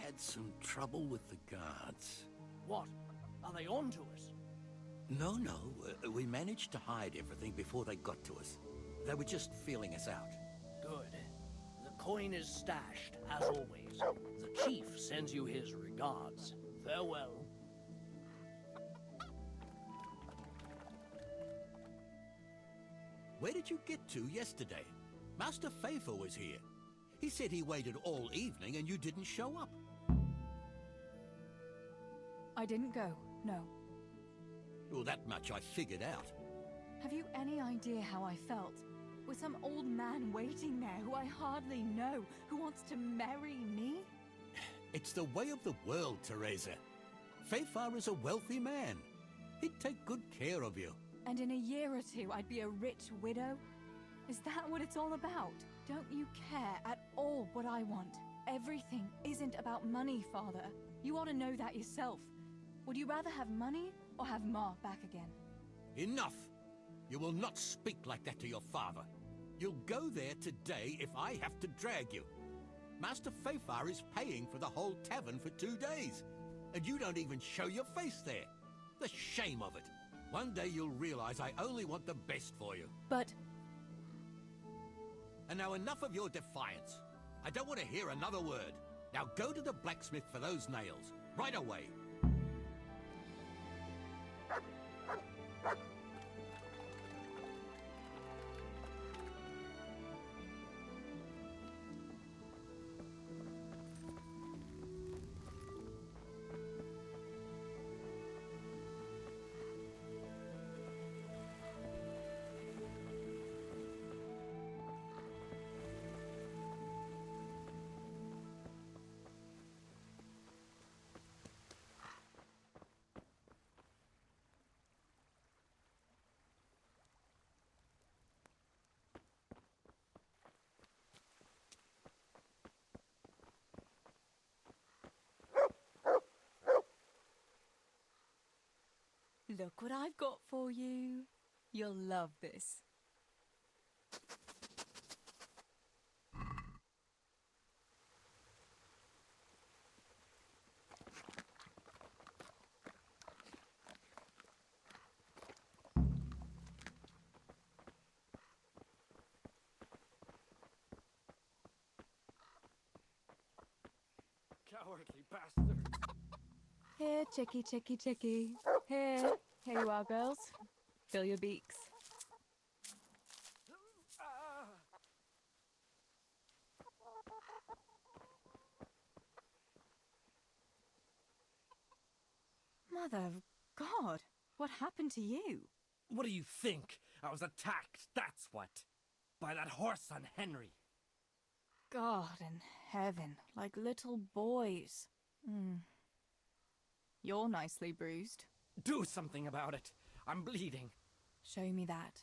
had some trouble with the guards. What? Are they on to us? No, we managed to hide everything before they got to us. They were just feeling us out. Good. The coin is stashed, as always. The chief sends you his regards. Farewell. Where did you get to yesterday? Master Faithful was here. He said he waited all evening and you didn't show up. I didn't go, no. Well, that much I figured out. Have you any idea how I felt? With some old man waiting there who I hardly know, who wants to marry me? It's the way of the world, Teresa. Faithful is a wealthy man. He'd take good care of you. And in a year or two, I'd be a rich widow? Is that what it's all about? Don't you care at all what I want? Everything isn't about money, Father. You ought to know that yourself. Would you rather have money or have Ma back again? Enough! You will not speak like that to your father. You'll go there today if I have to drag you. Master Faithful is paying for the whole tavern for 2 days, and you don't even show your face there. The shame of it. One day you'll realize I only want the best for you. But... And now enough of your defiance. I don't want to hear another word. Now go to the blacksmith for those nails. Right away. Look what I've got for you. You'll love this. Cowardly bastard. Here, chickie, chickie, chickie. Here you are, girls. Fill your beaks. Mother of God, what happened to you? What do you think? I was attacked, that's what. By that horse on Henry. God in heaven, like little boys. You're nicely bruised. Do something about it. I'm bleeding. Show me that.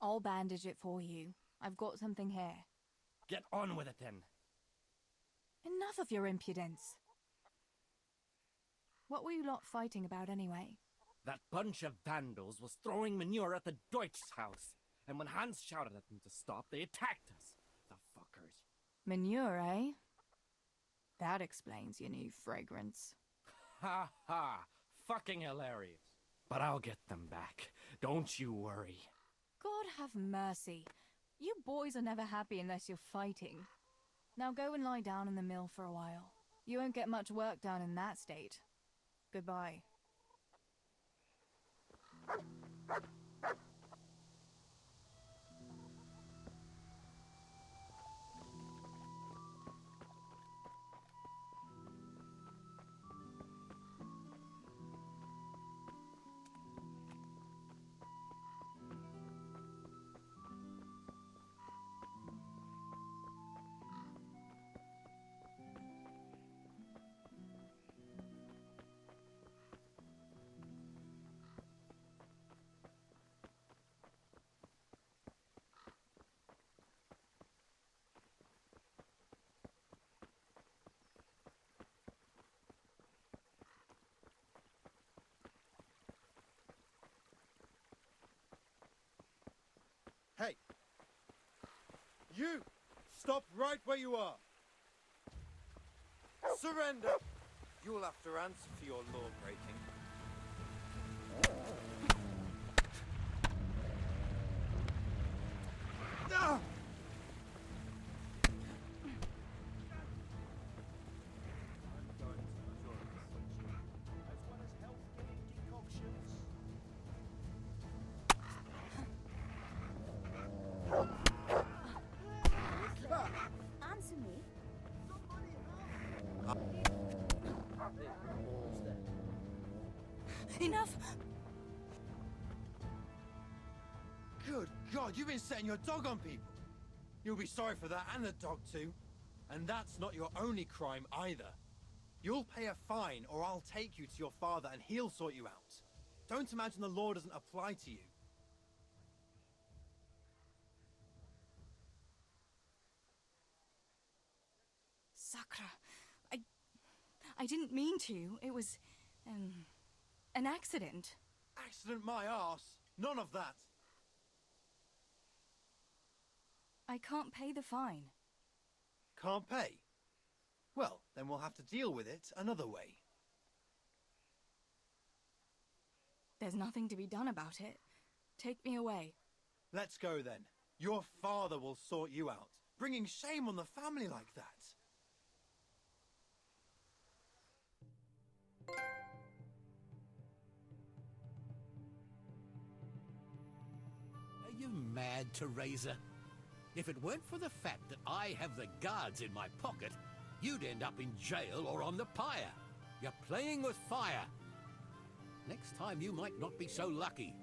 I'll bandage it for you. I've got something here. Get on with it then. Enough of your impudence. What were you lot fighting about anyway? That bunch of vandals was throwing manure at the Deutsch's house, and when Hans shouted at them to stop, they attacked us. The fuckers. Manure, eh? That explains your new fragrance. Ha ha! Fucking hilarious. But I'll get them back. Don't you worry. God have mercy. You boys are never happy unless you're fighting. Now go and lie down in the mill for a while. You won't get much work done in that state. Goodbye. Hey! You! Stop right where you are! Surrender! You will have to answer for your law breaking. Ah! Answer me. Enough! Good God, you've been setting your dog on people. You'll be sorry for that, and the dog too. And that's not your only crime either. You'll pay a fine, or I'll take you to your father and he'll sort you out. Don't imagine the law doesn't apply to you. Sakura, I didn't mean to. It was, an accident. Accident my arse. None of that. I can't pay the fine. Can't pay? Well, then we'll have to deal with it another way. There's nothing to be done about it. Take me away. Let's go then. Your father will sort you out. Bringing shame on the family like that. Are you mad, Teresa? If it weren't for the fact that I have the guards in my pocket, you'd end up in jail or on the pyre. You're playing with fire. Next time you might not be so lucky.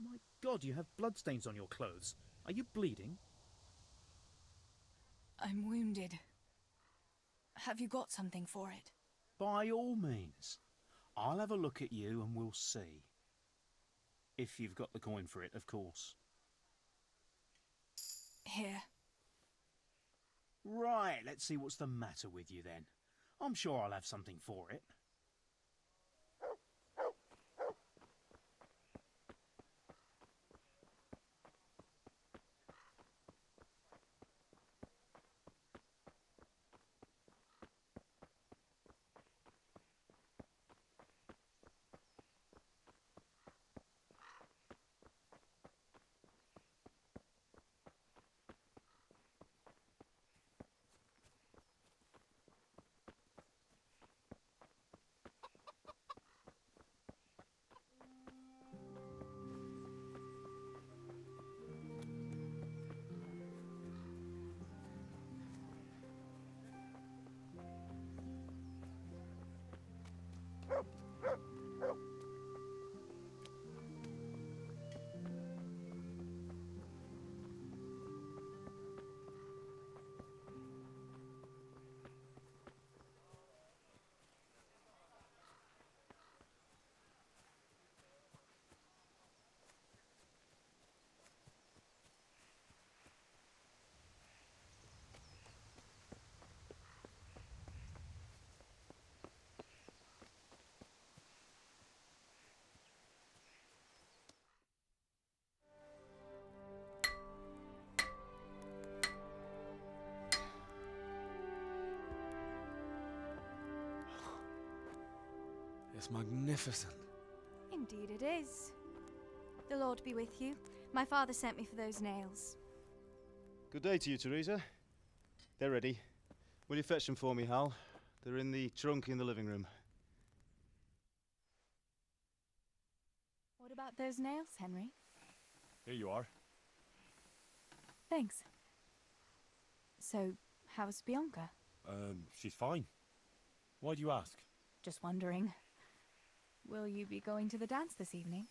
My God, you have bloodstains on your clothes. Are you bleeding? I'm wounded. Have you got something for it? By all means. I'll have a look at you and we'll see. If you've got the coin for it, of course. Here. Right, let's see what's the matter with you then. I'm sure I'll have something for it. It's magnificent. Indeed it is. The Lord be with you. My father sent me for those nails. Good day to you, Teresa. They're ready. Will you fetch them for me, Hal? They're in the trunk in the living room. What about those nails, Henry? Here you are. Thanks. So, how's Bianca? She's fine. Why do you ask? Just wondering. Will you be going to the dance this evening?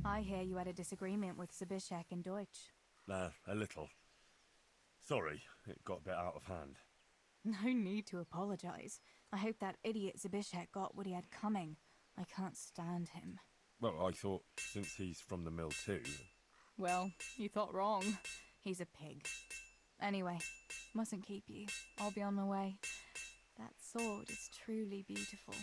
I hear you had a disagreement with Zbyszek and Deutsch. A little. Sorry, it got a bit out of hand. No need to apologize. I hope that idiot Zbyszek got what he had coming. I can't stand him. Well, I thought since he's from the mill too... Well, you thought wrong. He's a pig. Anyway, mustn't keep you. I'll be on my way. That sword is truly beautiful.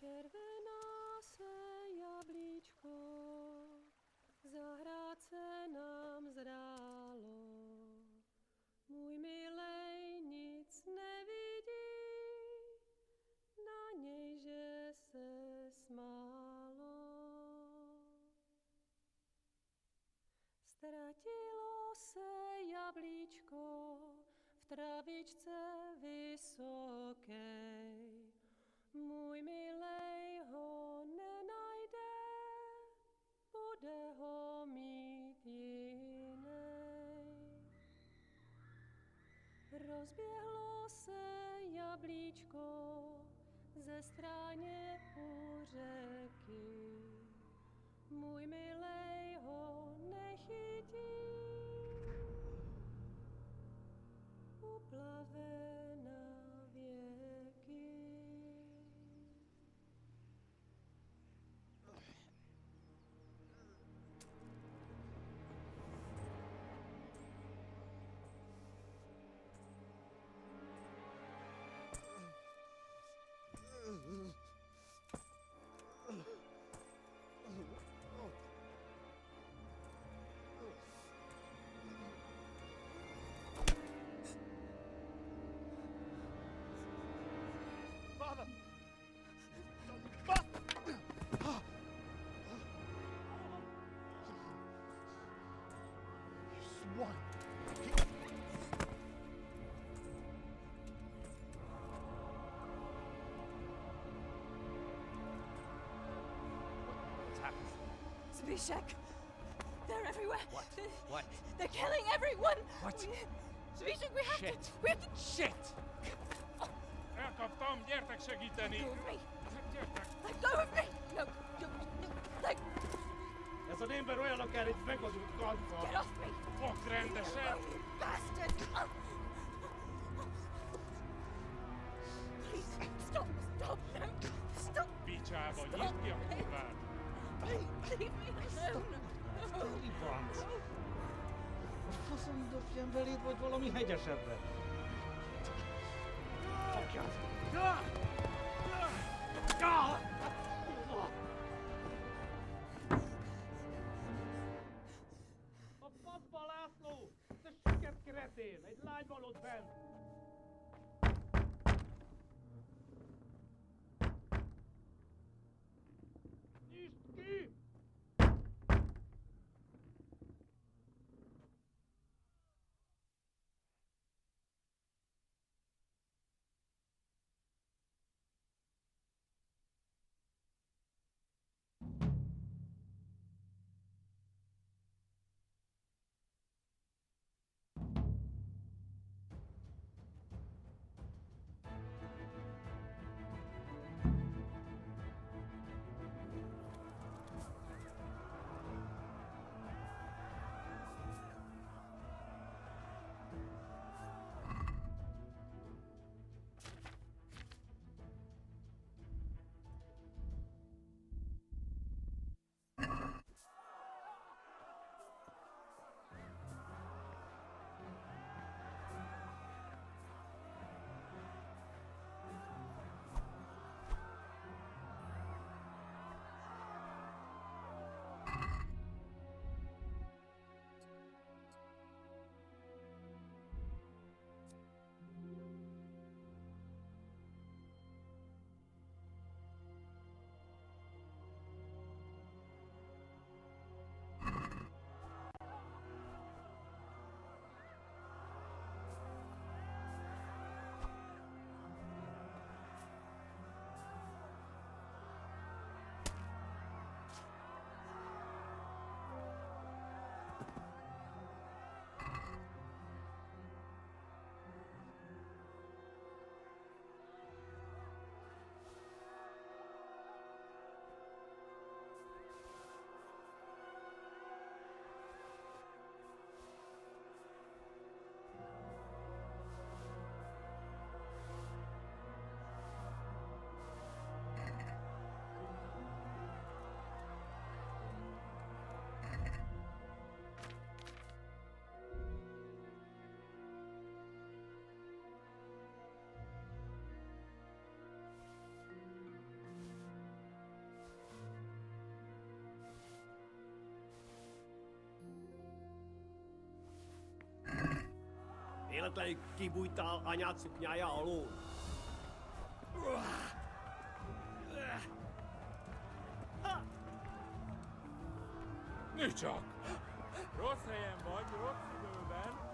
Červená se jablíčko, zahrát se nám zrálo. Můj milej nic nevidí, na něj, že se smálo. Ztratilo se jablíčko v travičce vysokej. Můj milej ho nenajde, bude ho mít jinej. Rozběhlo se jablíčko ze stráně u řeky. Můj milej ho nechytí, uplave na věky. Zbyszek! They're everywhere! What? What? They're killing everyone! What? Zbyszek, we have Shit! to... We have to... Shit! Elkaptam, gyertek segíteni! Go with me! Gyertek! Let go of me! No! No! Let... Ez az ember olyan akár itt megadult kadva! Get off me! Fogd rendesen! You bastard! Please, stop! Stop! No! Stop! Picsába, nyisd ki a kurvát! Please, leave me alone! No! A faszom dobjam beléd, vagy valami hegyesebbre? Fogjad! A faszba, László! Te siket keretén! Egy lány van ott bent! Nyisd ki! Életlenül kibújtál anyád szuknyája alól. Nézd csak! Rossz helyen vagy, rossz időben.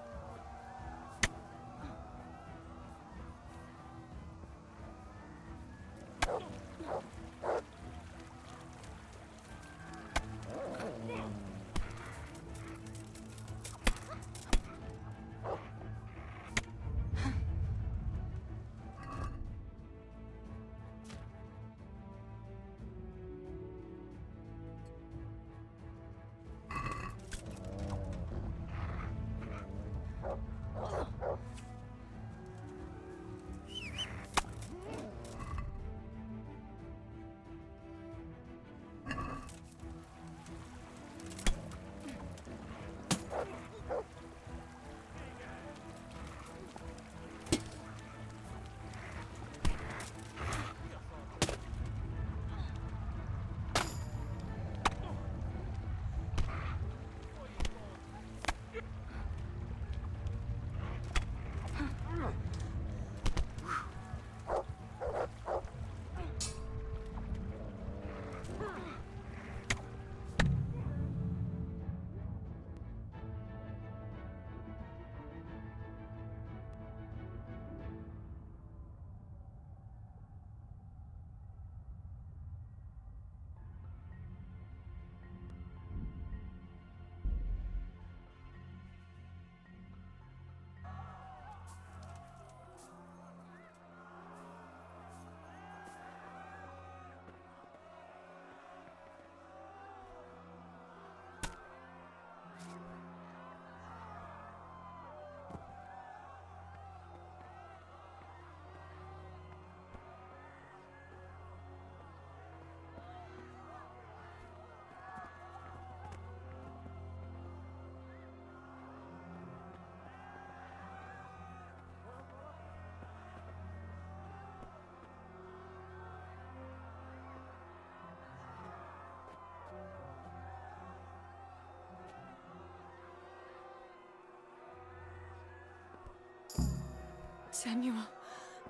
Samuel.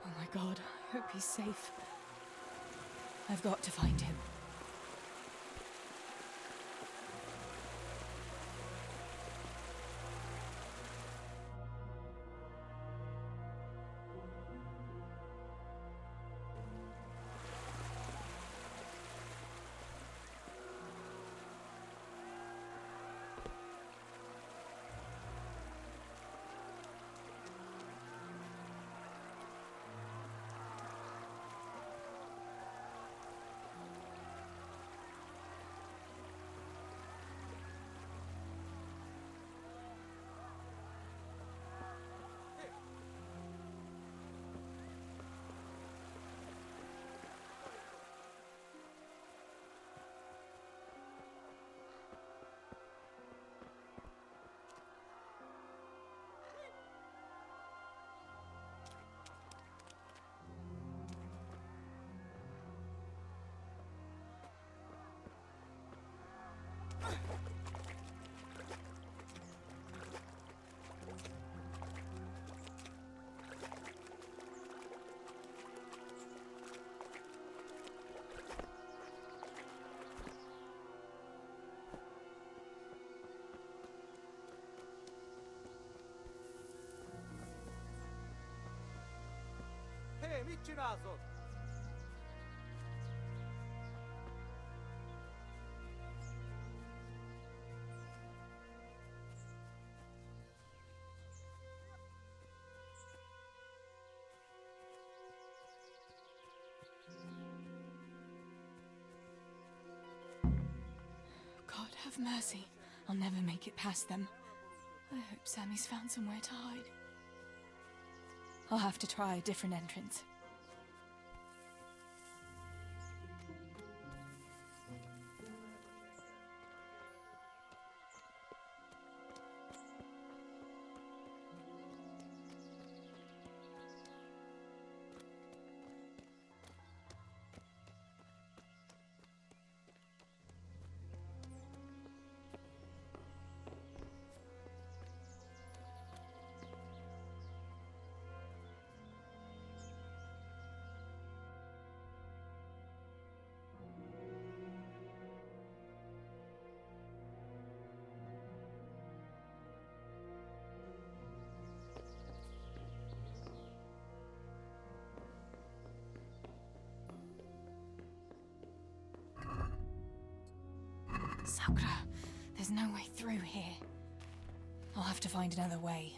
Oh my god, I hope he's safe. I've got to find him. Hé, mit csinálsz ott? God have mercy. I'll never make it past them. I hope Sammy's found somewhere to hide. I'll have to try a different entrance. Sakura, there's no way through here. I'll have to find another way.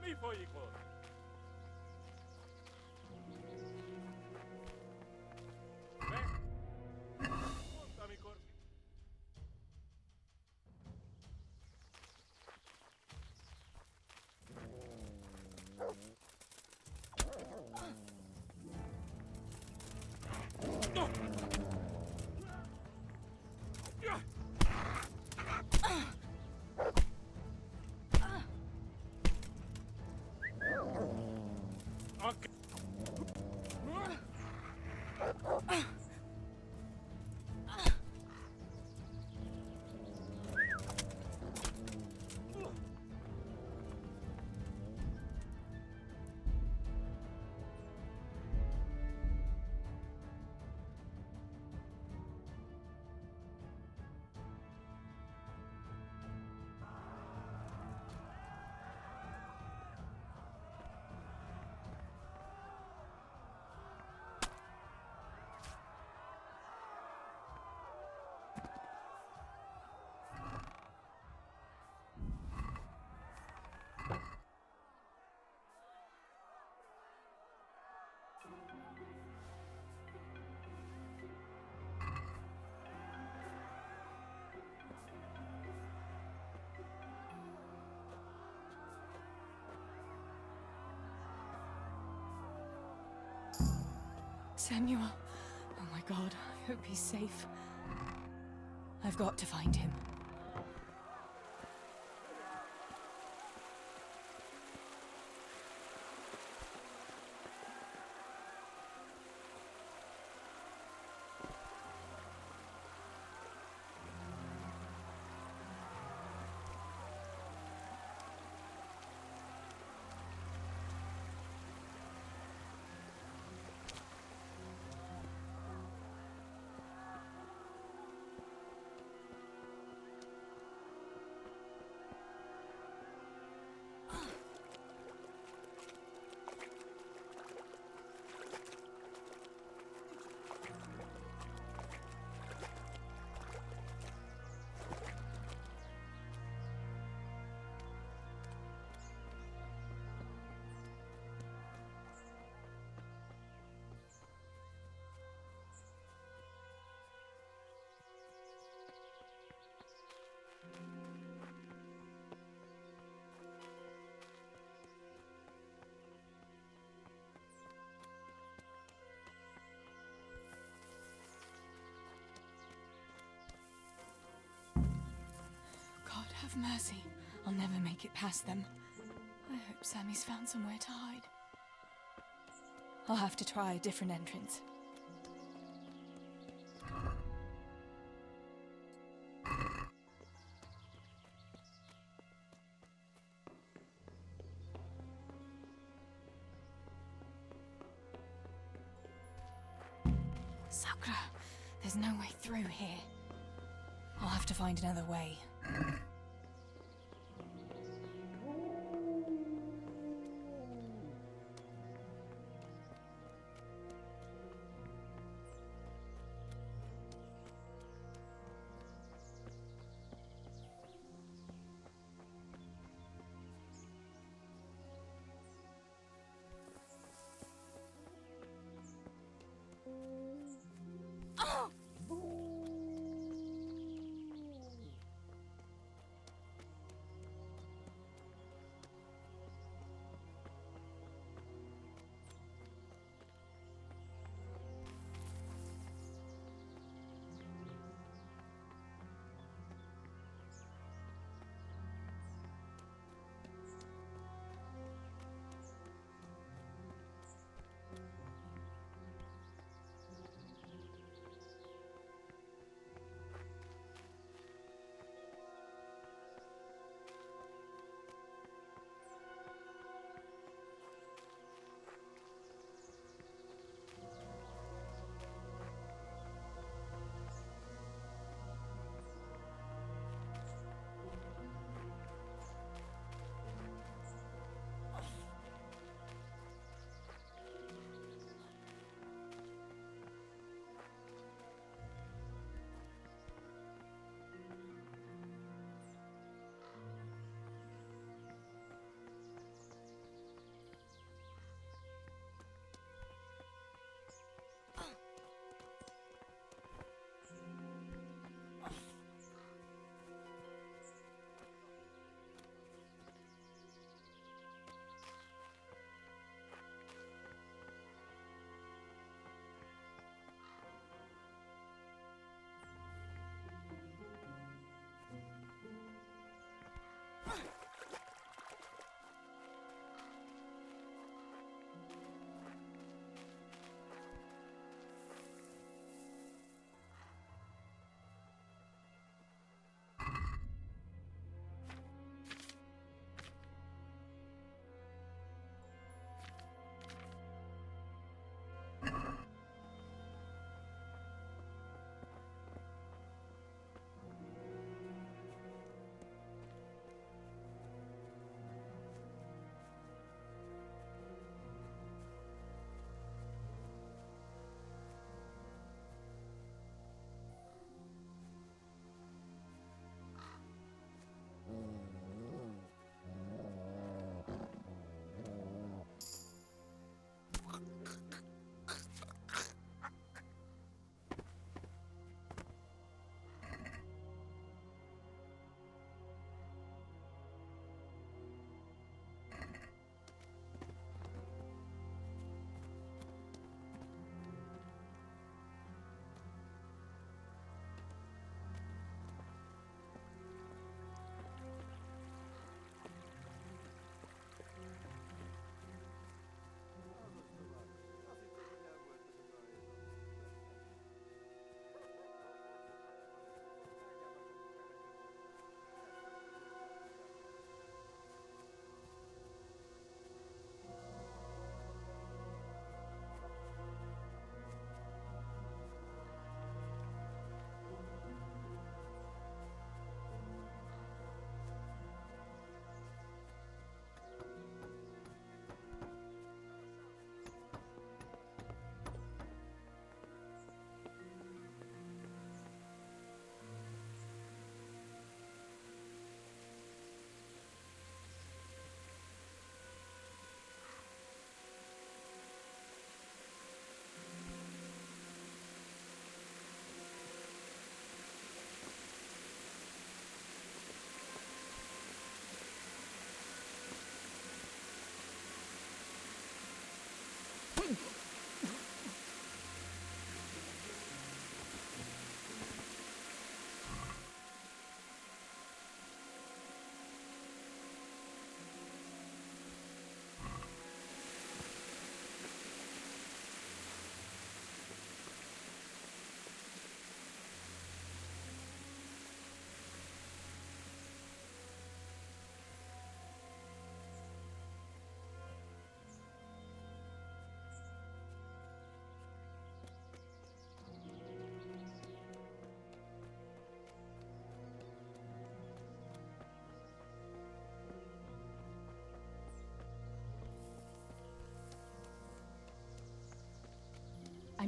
Mi hijo. Ven. Monta mi corpi. Samuel. Oh my god, I hope he's safe. I've got to find him. Have mercy. I'll never make it past them. I hope Sammy's found somewhere to hide. I'll have to try a different entrance. Sakura, there's no way through here. I'll have to find another way.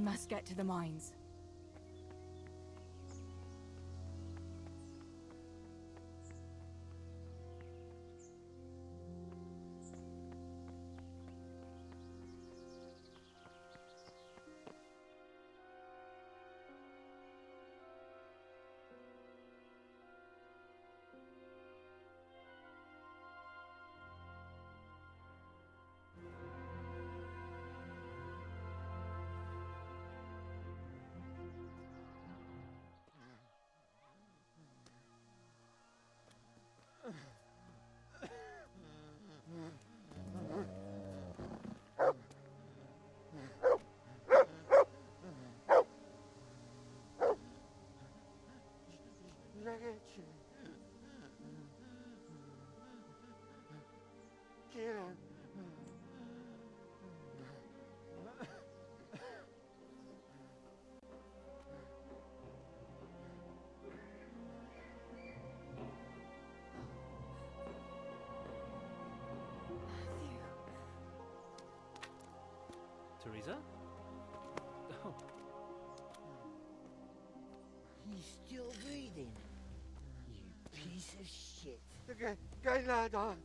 must get to the mines. Teresa? Oh. He's still breathing. You piece of shit. Gaylada.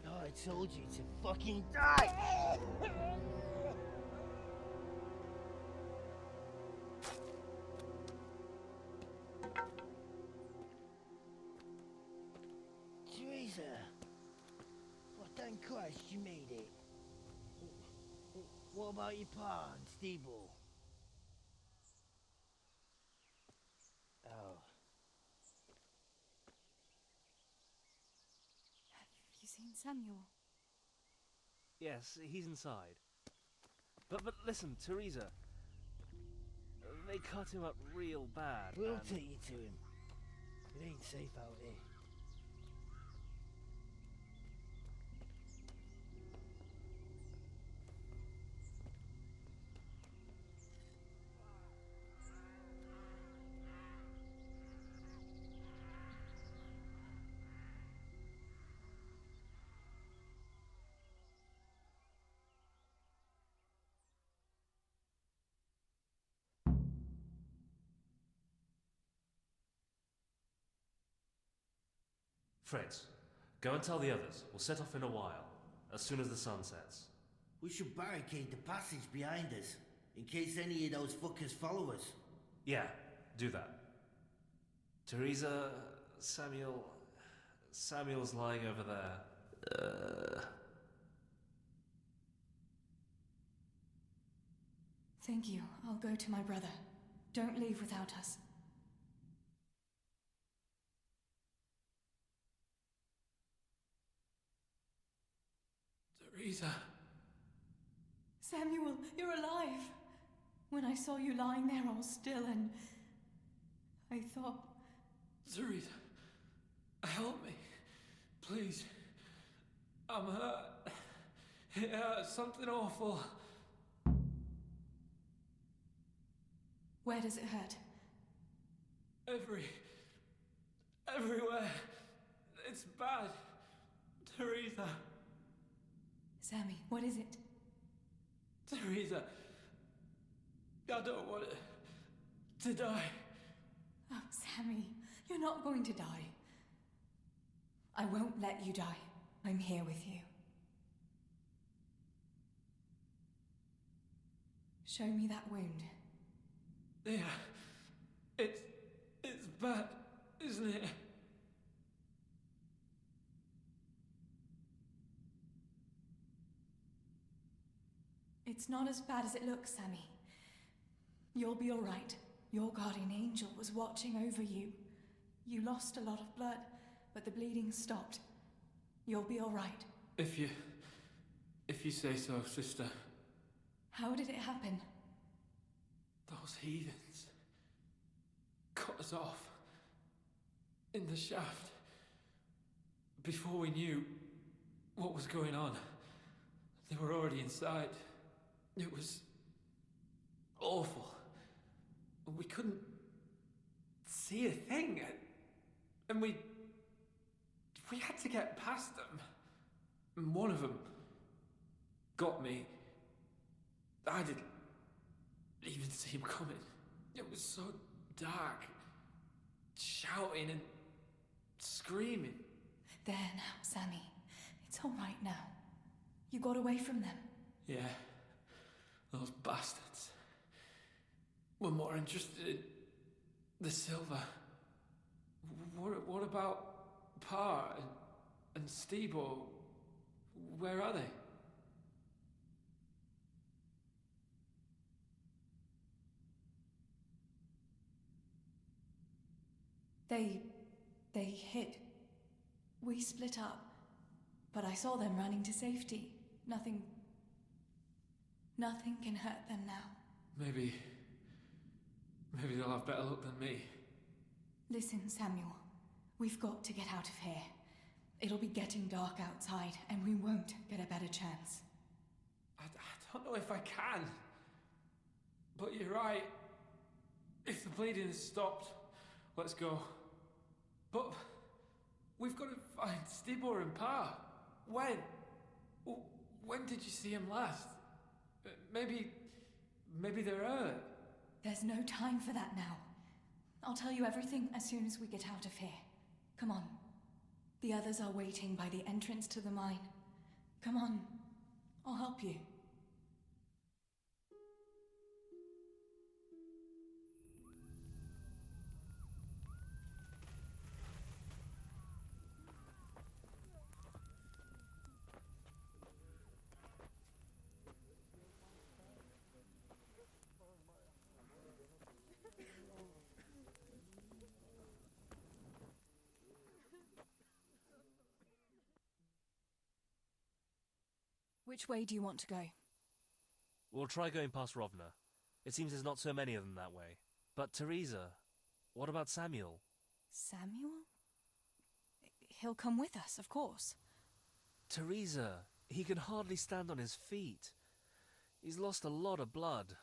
Oh, I told you to fucking die! Teresa! Well, thank Christ you made it. What about your pa and Steeble? Oh. Have you seen Samuel? Yes, he's inside. But listen, Teresa. They cut him up real bad. We'll take you to him. It ain't safe out here. Fritz, go and tell the others. We'll set off in a while, as soon as the sun sets. We should barricade the passage behind us, in case any of those fuckers follow us. Yeah, do that. Teresa, Samuel's lying over there. Thank you. I'll go to my brother. Don't leave without us. Teresa. Samuel, you're alive. When I saw you lying there all still and I thought... Teresa, help me. Please. I'm hurt. It hurts. Something awful. Where does it hurt? Everywhere. It's bad. Teresa. Sammy, what is it? Teresa. I don't want to die. Oh, Sammy, you're not going to die. I won't let you die. I'm here with you. Show me that wound. Yeah. It's bad, isn't it? It's not as bad as it looks, Sammy. You'll be all right. Your guardian angel was watching over you. You lost a lot of blood, but the bleeding stopped. You'll be all right. If you say so, sister. How did it happen? Those heathens cut us off in the shaft before we knew what was going on. They were already inside. It was awful. We couldn't see a thing, and we had to get past them. And one of them got me. I didn't. even see him coming. It was so dark. Shouting and screaming. There now, Sammy. It's all right now. You got away from them. Yeah, those bastards were more interested in the silver. What about Pa and Stebo? Where are they? They hid. We split up, but I saw them running to safety. Nothing can hurt them now. Maybe they'll have better luck than me. Listen, Samuel. We've got to get out of here. It'll be getting dark outside, and we won't get a better chance. I don't know if I can. But you're right. If the bleeding has stopped, let's go. But we've got to find Stibor and Pa. When? When did you see him last? Maybe they're hurt. There's no time for that now. I'll tell you everything as soon as we get out of here. Come on. The others are waiting by the entrance to the mine. Come on. I'll help you. Which way do you want to go? We'll try going past Rovna. It seems there's not so many of them that way. But Teresa, what about Samuel? Samuel? He'll come with us, of course. Teresa, he can hardly stand on his feet. He's lost a lot of blood.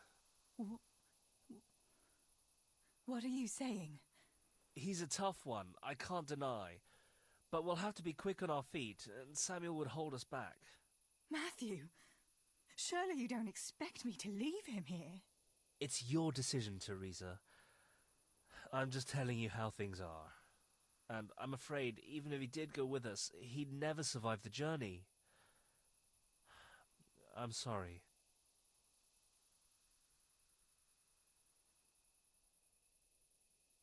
What are you saying? He's a tough one, I can't deny. But we'll have to be quick on our feet, and Samuel would hold us back. Matthew, surely you don't expect me to leave him here? It's your decision, Teresa. I'm just telling you how things are. And I'm afraid, even if he did go with us, he'd never survive the journey. I'm sorry.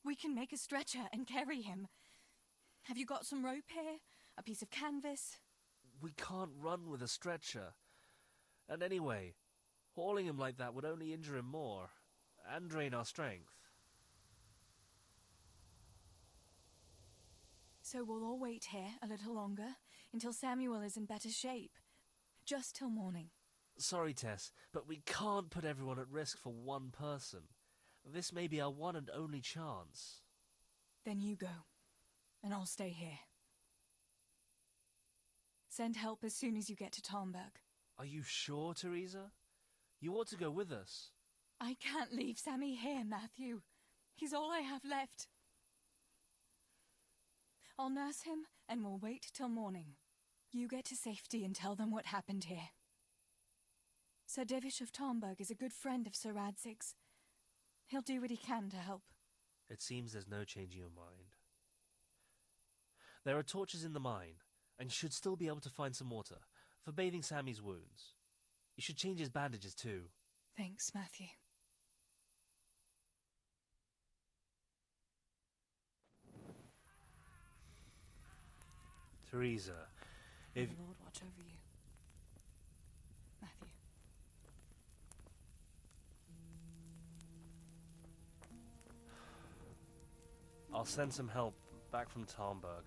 We can make a stretcher and carry him. Have you got some rope here? A piece of canvas? We can't run with a stretcher. And anyway, hauling him like that would only injure him more, and drain our strength. So we'll all wait here a little longer, until Samuel is in better shape. Just till morning. Sorry, Tess, but we can't put everyone at risk for one person. This may be our one and only chance. Then you go, and I'll stay here. Send help as soon as you get to Tarnberg. Are you sure, Teresa? You ought to go with us. I can't leave Sammy here, Matthew. He's all I have left. I'll nurse him, and we'll wait till morning. You get to safety and tell them what happened here. Sir Divish of Tarnberg is a good friend of Sir Radzig's. He'll do what he can to help. It seems there's no changing your mind. There are torches in the mine, and you should still be able to find some water for bathing Sammy's wounds. You should change his bandages too. Thanks, Matthew. Teresa, if... May the Lord watch over you. Matthew. I'll send some help back from Tarnberg.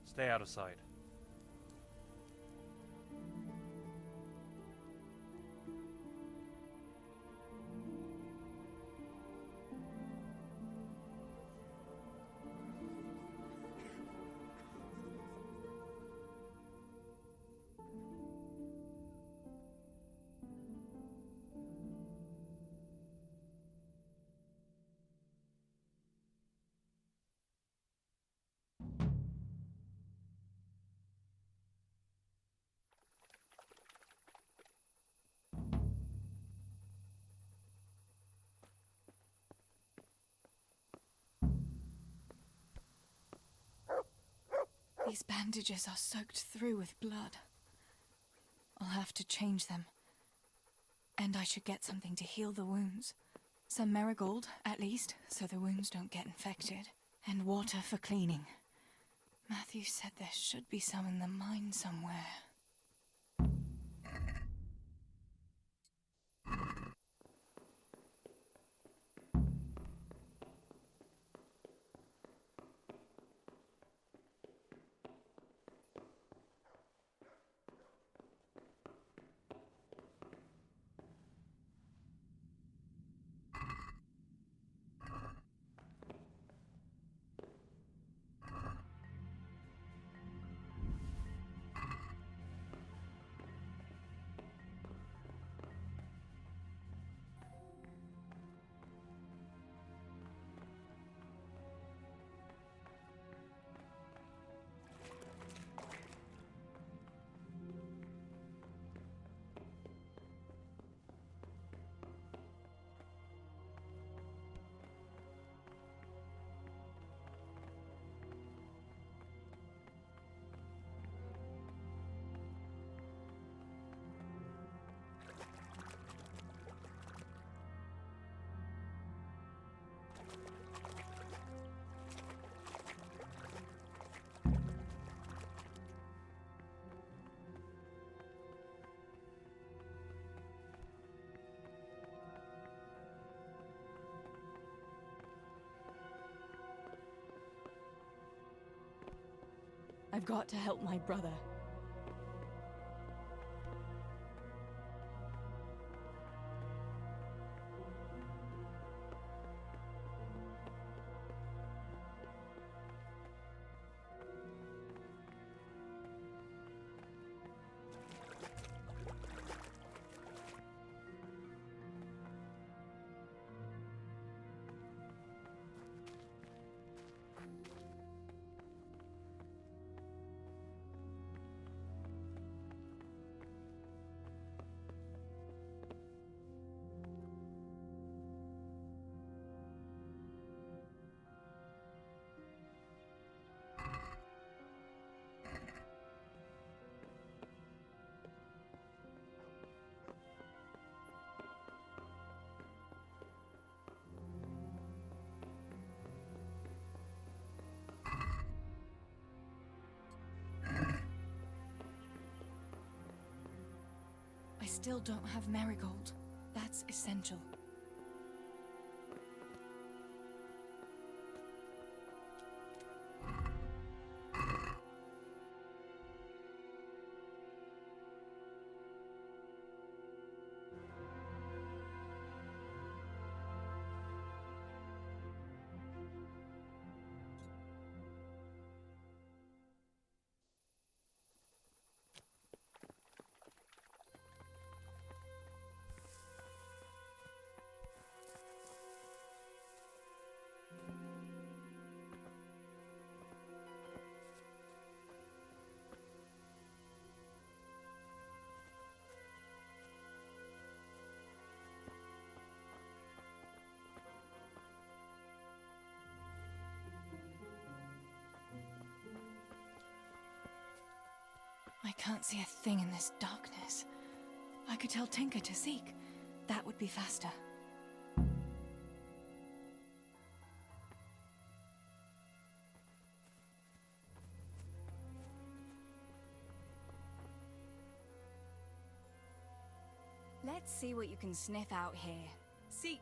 Stay out of sight. These bandages are soaked through with blood. I'll have to change them. And I should get something to heal the wounds. Some marigold, at least, so the wounds don't get infected. And water for cleaning. Matthew said there should be some in the mine somewhere. I've got to help my brother. I still don't have marigold. That's essential. I can't see a thing in this darkness. I could tell Tinker to seek. That would be faster. Let's see what you can sniff out here. Seek.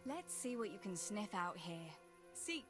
Let's see what you can sniff out here. Seek.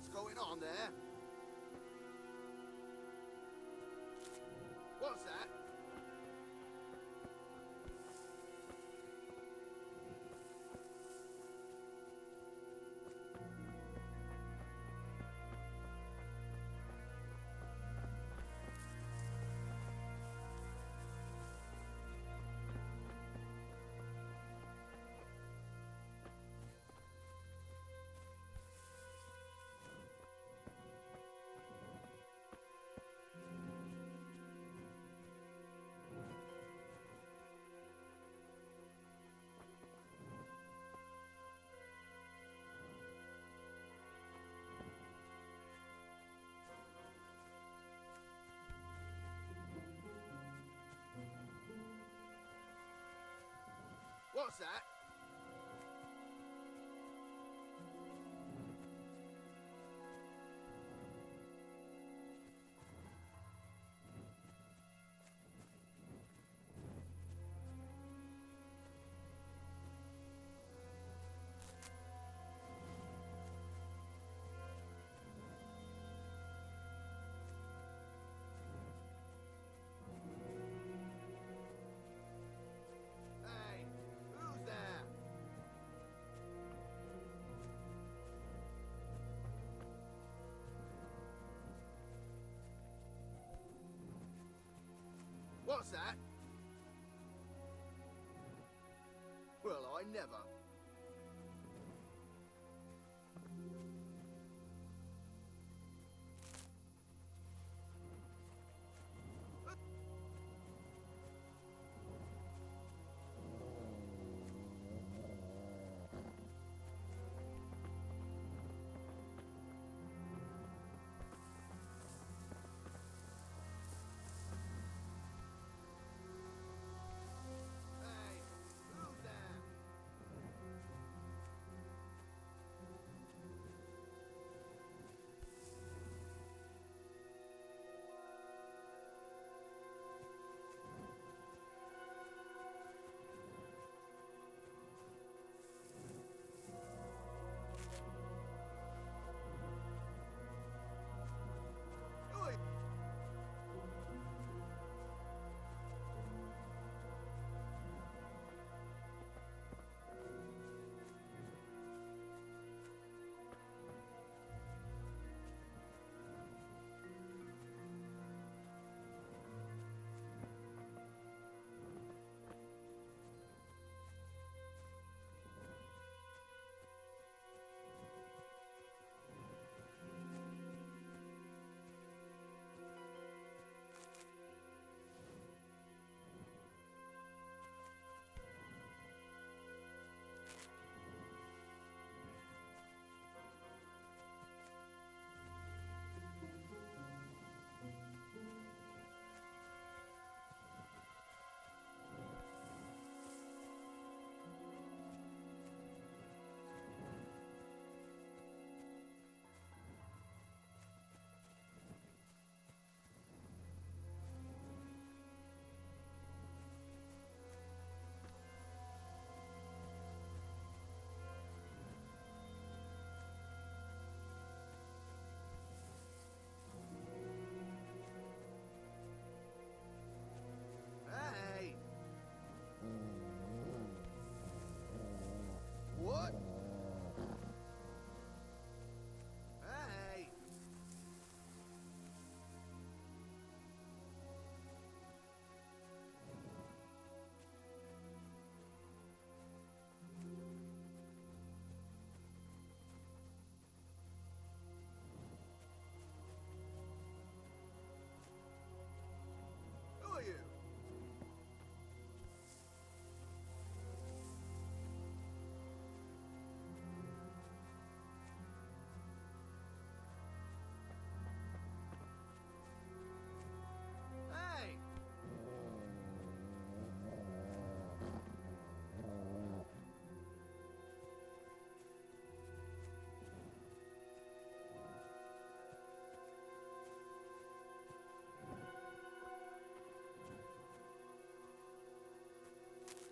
What's going on there? What's that? What's that? Hey, who's there? What's that? Well, I never. Hey, who's there? Oi! Hey! What? Hey! Who are you? Hey!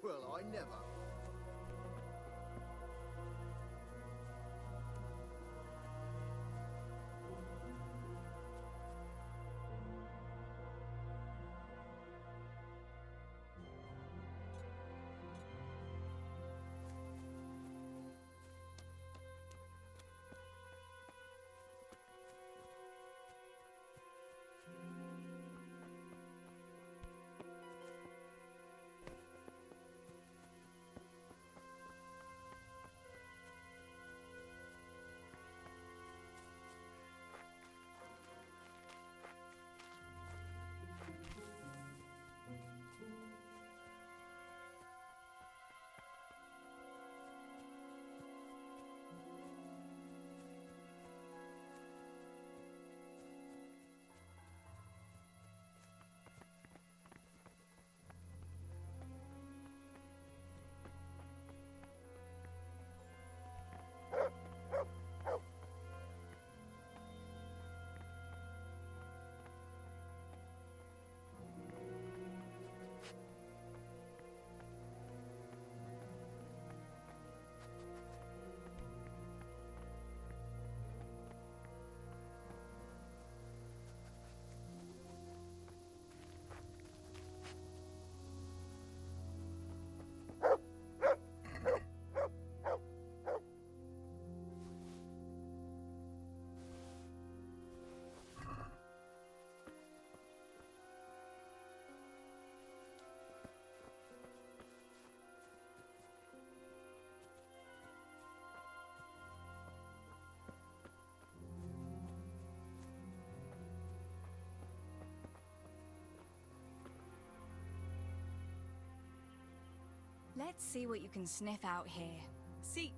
Well, I never. Let's see what you can sniff out here. Seek.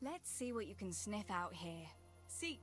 Let's see what you can sniff out here. Seek.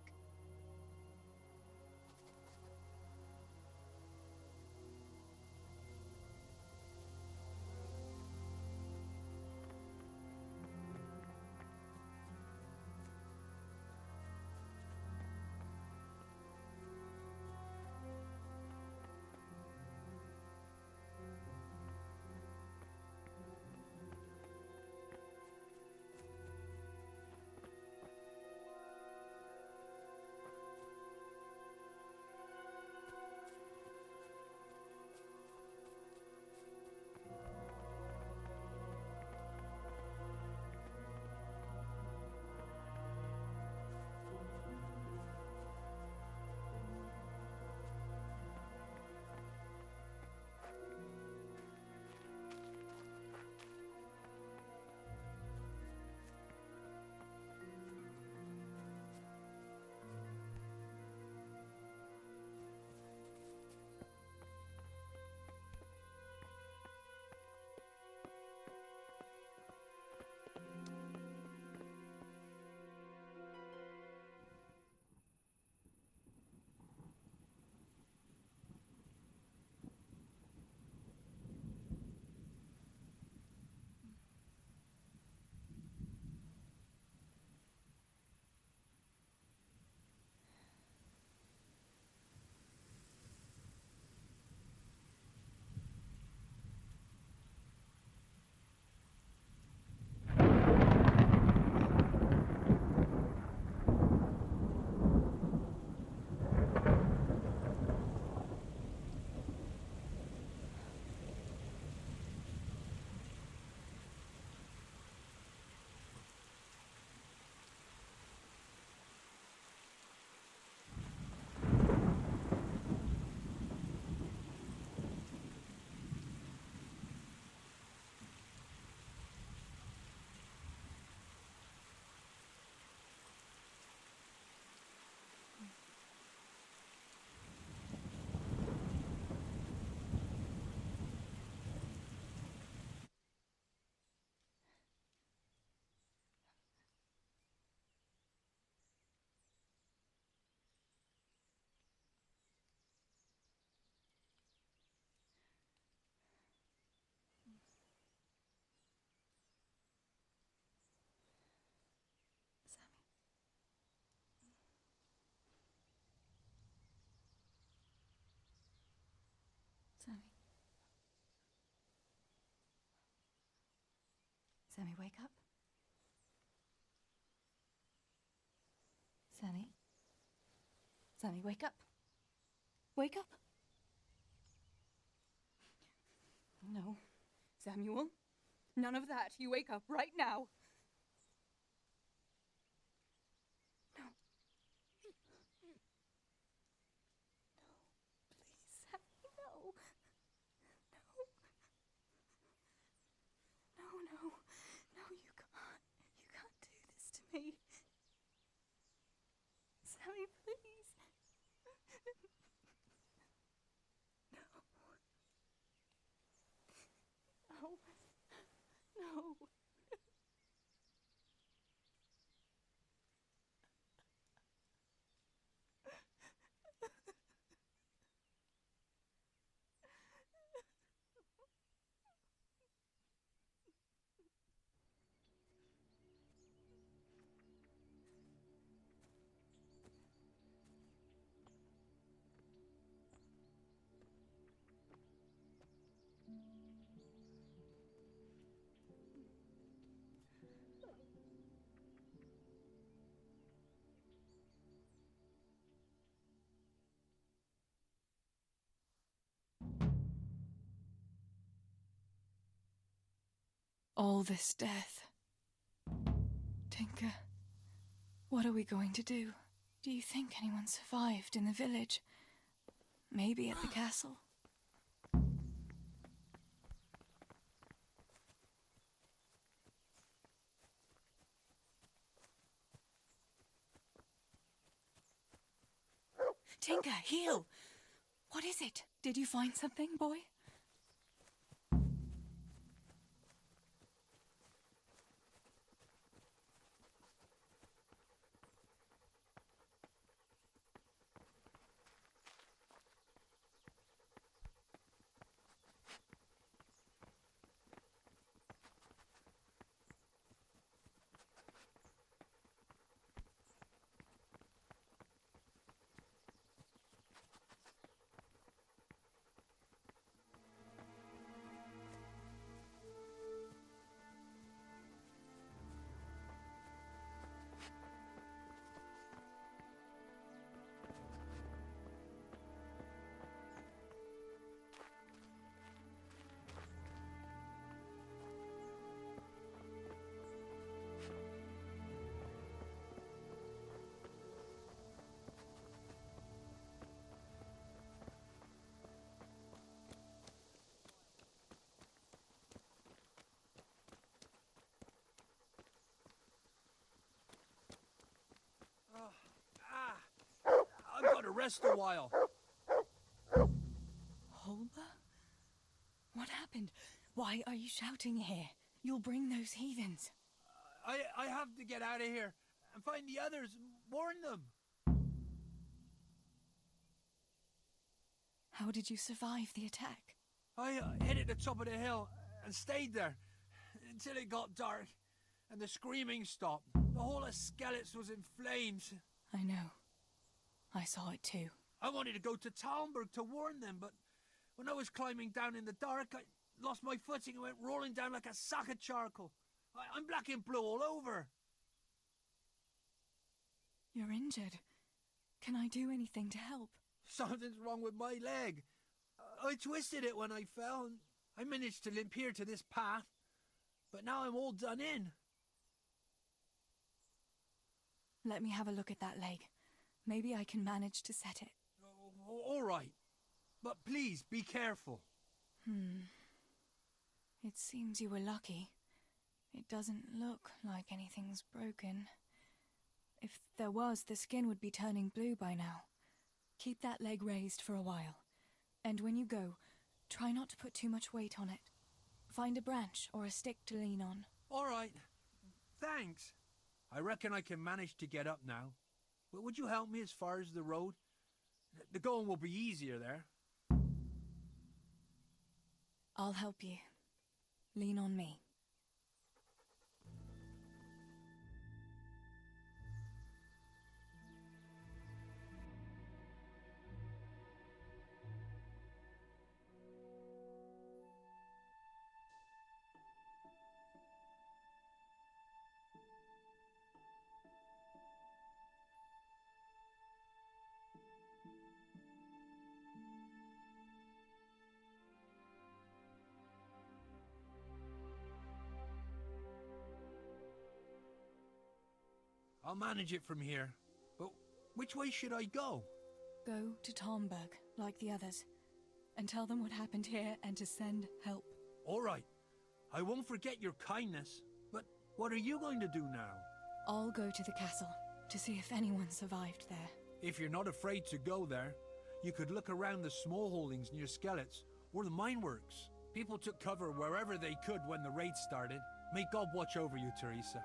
Sammy, wake up. Sammy? Sammy, wake up. Wake up. No. Samuel? None of that. You wake up right now. No. No. Please, Sammy, no. No. No, no. No, you can't. You can't do this to me. Sammy, please. No. No. No. All this death. Tinker, what are we going to do? Do you think anyone survived in the village? Maybe at the castle? Tinker, heal! What is it? Did you find something, boy? I've got to rest a while. Hulba? What happened? Why are you shouting here? You'll bring those heathens. I have to get out of here and find the others and warn them. How did you survive the attack? I hid at the top of the hill and stayed there until it got dark and the screaming stopped. The whole of Skeleton was in flames. I know. I saw it too. I wanted to go to Talmberg to warn them, but when I was climbing down in the dark, I lost my footing and went rolling down like a sack of charcoal. I'm black and blue all over. You're injured. Can I do anything to help? Something's wrong with my leg. I twisted it when I fell, and I managed to limp here to this path. But now I'm all done in. Let me have a look at that leg. Maybe I can manage to set it. All right. But please, be careful. It seems you were lucky. It doesn't look like anything's broken. If there was, the skin would be turning blue by now. Keep that leg raised for a while. And when you go, try not to put too much weight on it. Find a branch or a stick to lean on. All right. Thanks. I reckon I can manage to get up now. But would you help me as far as the road? The going will be easier there. I'll help you. Lean on me. I'll manage it from here. But which way should I go? Go to Tomberg, like the others, and tell them what happened here and to send help. All right. I won't forget your kindness. But what are you going to do now? I'll go to the castle to see if anyone survived there. If you're not afraid to go there, you could look around the small holdings near Skellets or the mine works. People took cover wherever they could when the raid started. May God watch over you, Teresa.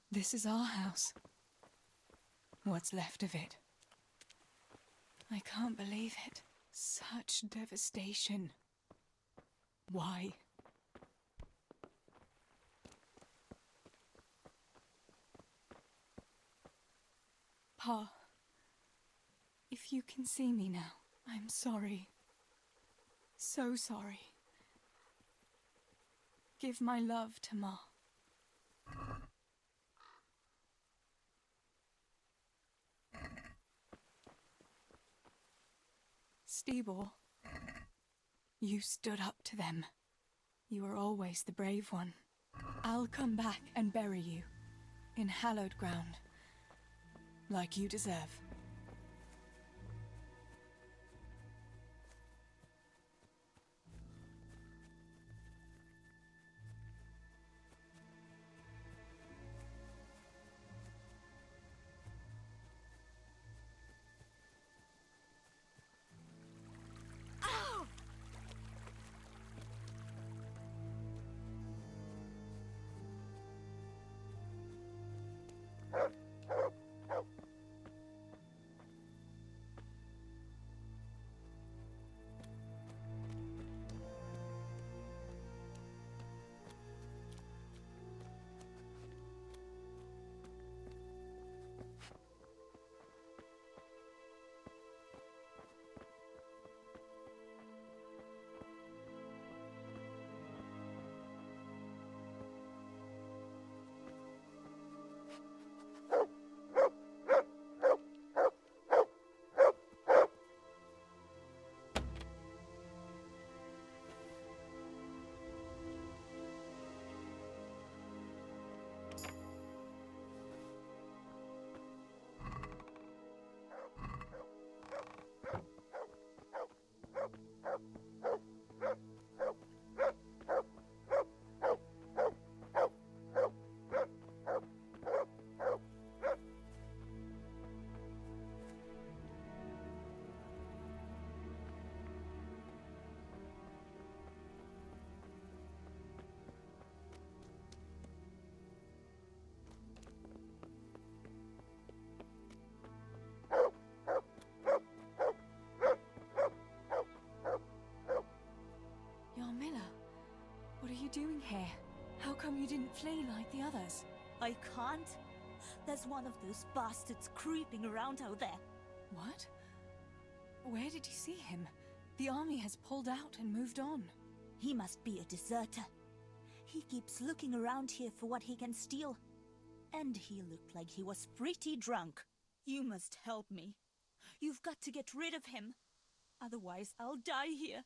This is our house. What's left of it. I can't believe it. Such devastation. Why? Pa, if you can see me now, I'm sorry. So sorry. Give my love to Ma. Stibor, you stood up to them. You were always the brave one. I'll come back and bury you in hallowed ground, like you deserve. come you didn't flee like the others? I can't. There's one of those bastards creeping around out there. What? Where did you see him? The army has pulled out and moved on. He must be a deserter. He keeps looking around here for what he can steal. And he looked like he was pretty drunk. You must help me. You've got to get rid of him. Otherwise, I'll die here.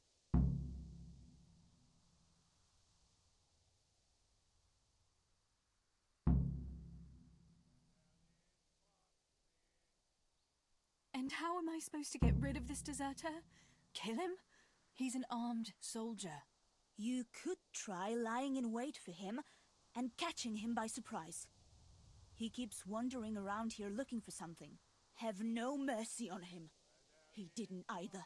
And how am I supposed to get rid of this deserter? Kill him? He's an armed soldier. You could try lying in wait for him and catching him by surprise. He keeps wandering around here looking for something. Have no mercy on him. He didn't either.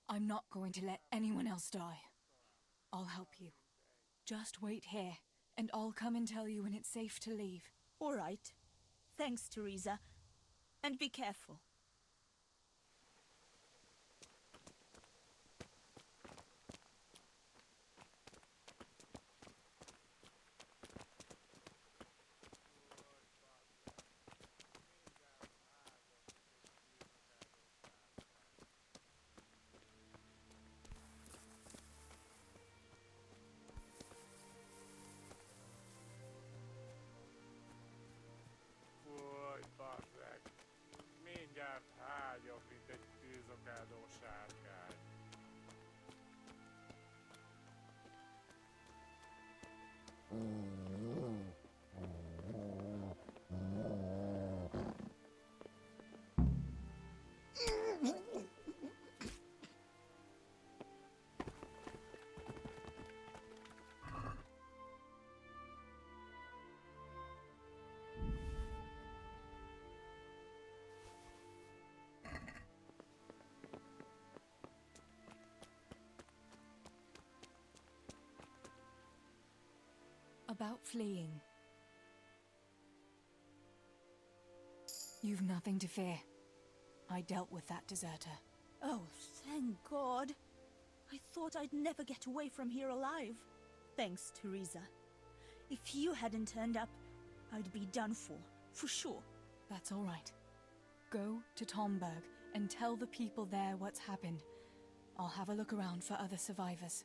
I'm not going to let anyone else die. I'll help you. Just wait here, and I'll come and tell you when it's safe to leave. All right. Thanks, Teresa. And be careful. Fúj, bazzeg! Mindjárt hágyok, mint egy tűzokádó sárkány. About fleeing. You've nothing to fear. I dealt with that deserter. Oh, thank God. I thought I'd never get away from here alive. Thanks, Teresa. If you hadn't turned up, I'd be done for sure. That's all right. Go to Tomberg and tell the people there what's happened. I'll have a look around for other survivors.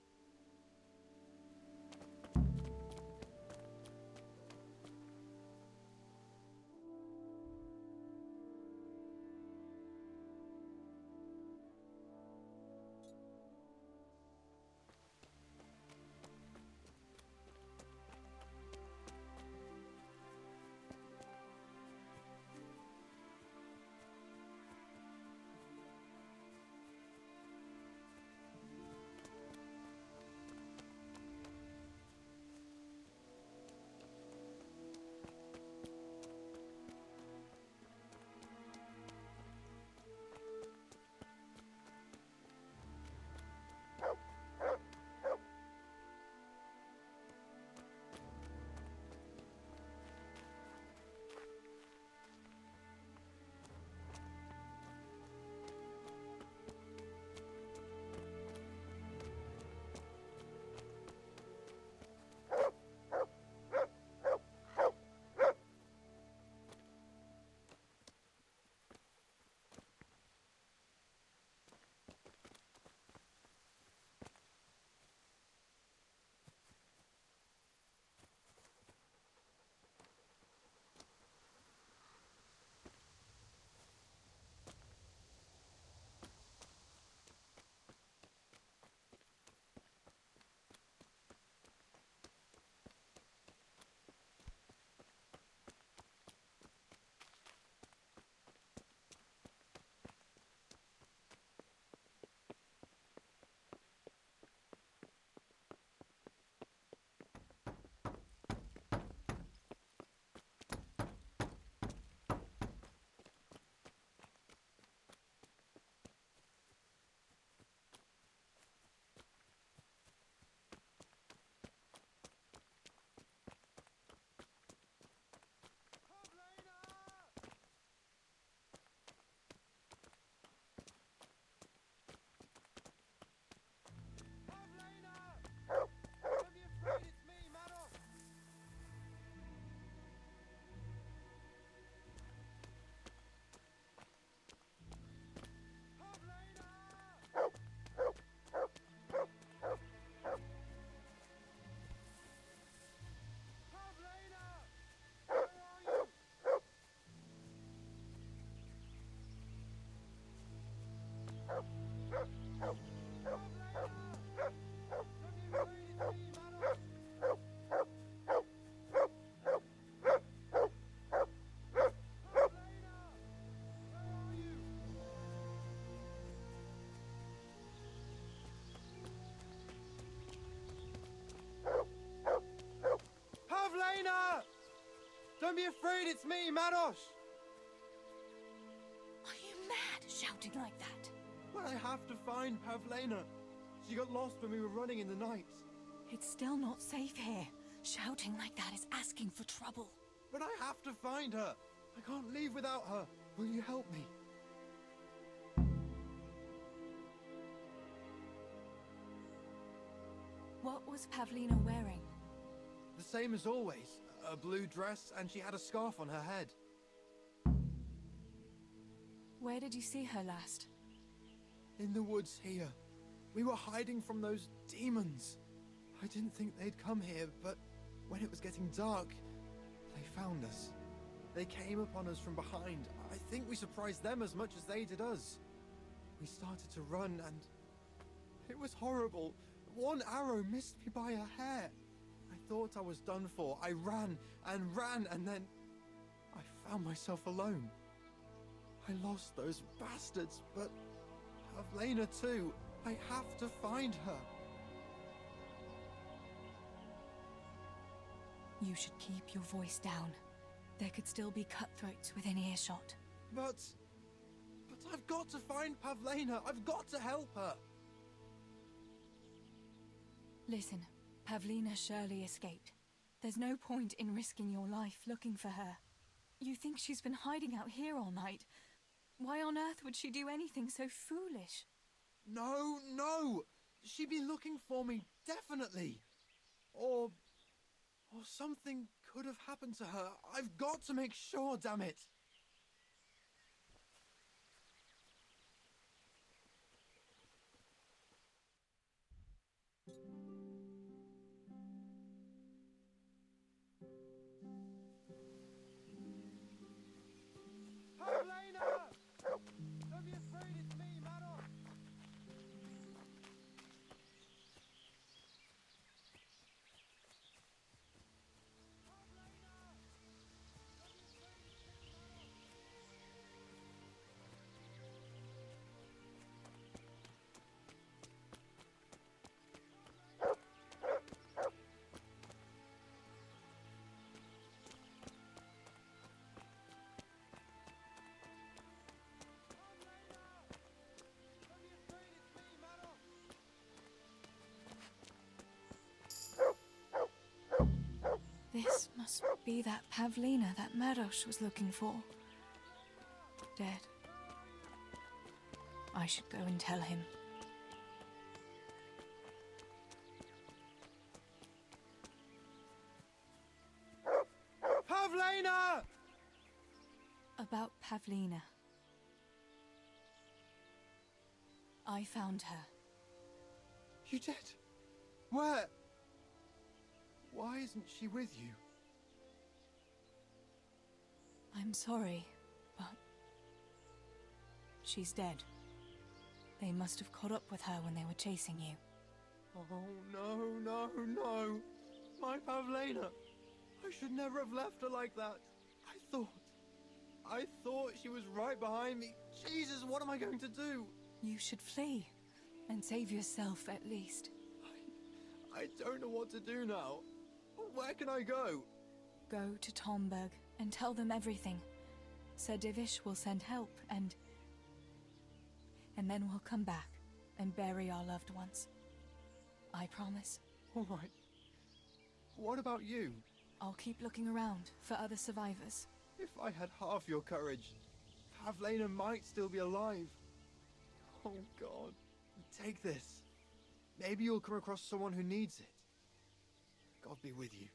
be afraid, it's me, Maros! Are you mad, shouting like that? But I have to find Pavlena. She got lost when we were running in the night. It's still not safe here. Shouting like that is asking for trouble. But I have to find her. I can't leave without her. Will you help me? What was Pavlina wearing? The same as always. A blue dress, and she had a scarf on her head. Where did you see her last? In the woods here. We were hiding from those demons. I didn't think they'd come here, but when it was getting dark, they found us. They came upon us from behind. I think we surprised them as much as they did us. We started to run, and it was horrible. One arrow missed me by a hair. I thought I was done for. I ran, and then I found myself alone. I lost those bastards, but Pavlena too. I have to find her. You should keep your voice down. There could still be cutthroats within earshot. But I've got to find Pavlena. I've got to help her. Listen, Pavlina surely escaped. There's no point in risking your life looking for her. You think she's been hiding out here all night? Why on earth would she do anything so foolish? No! She'd be looking for me, definitely. Or something could have happened to her. I've got to make sure, damn it. This must be that Pavlina that Maros was looking for. Dead. I should go and tell him. Pavlena! About Pavlina. I found her. You did? Where? Why isn't she with you? I'm sorry, but she's dead. They must have caught up with her when they were chasing you. Oh, no. My Pavlena. I should never have left her like that. I thought she was right behind me. Jesus, what am I going to do? You should flee and save yourself at least. I don't know what to do now. Where can I go? Go to Tomberg and tell them everything. Sir Divish will send help and then we'll come back and bury our loved ones. I promise. All right. What about you? I'll keep looking around for other survivors. If I had half your courage, Pavlena might still be alive. Oh, God. Take this. Maybe you'll come across someone who needs it. God be with you.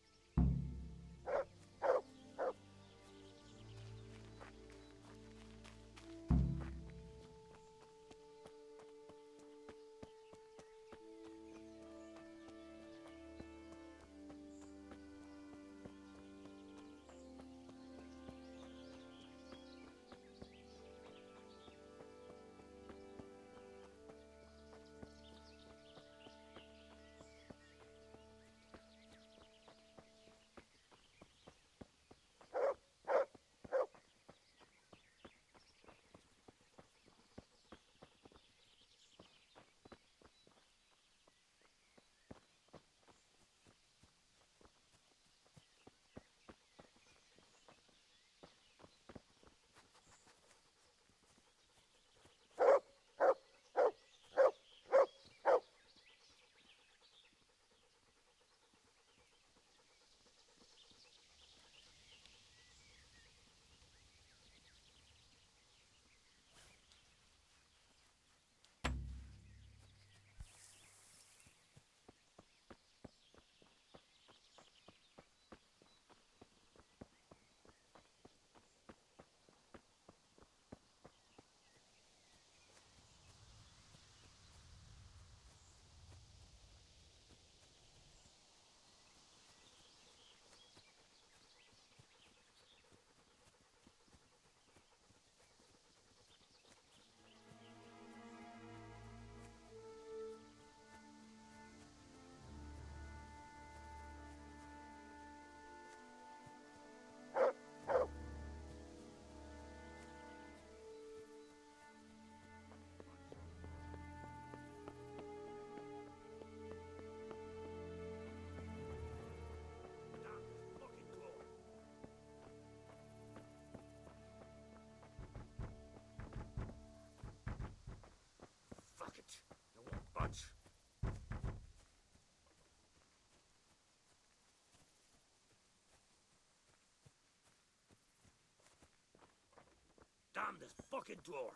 Damn this fucking door!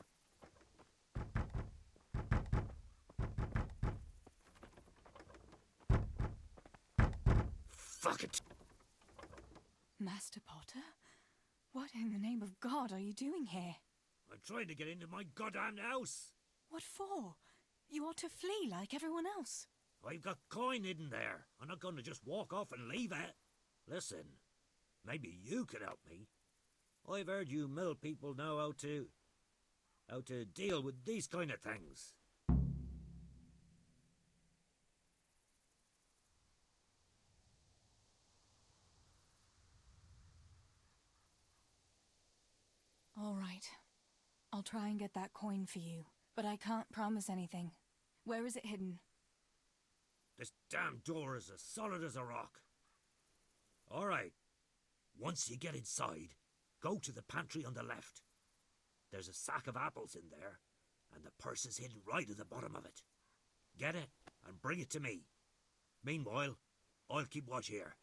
Fuck it! Master Potter? What in the name of God are you doing here? I'm trying to get into my goddamn house! What for? You ought to flee like everyone else. I've got coin hidden there. I'm not going to just walk off and leave it. Listen, maybe you could help me. I've heard you mill people know how to deal with these kind of things. All right. I'll try and get that coin for you, but I can't promise anything. Where is it hidden? This damn door is as solid as a rock. All right. Once you get inside, go to the pantry on the left. There's a sack of apples in there, and the purse is hidden right at the bottom of it. Get it and bring it to me. Meanwhile, I'll keep watch here.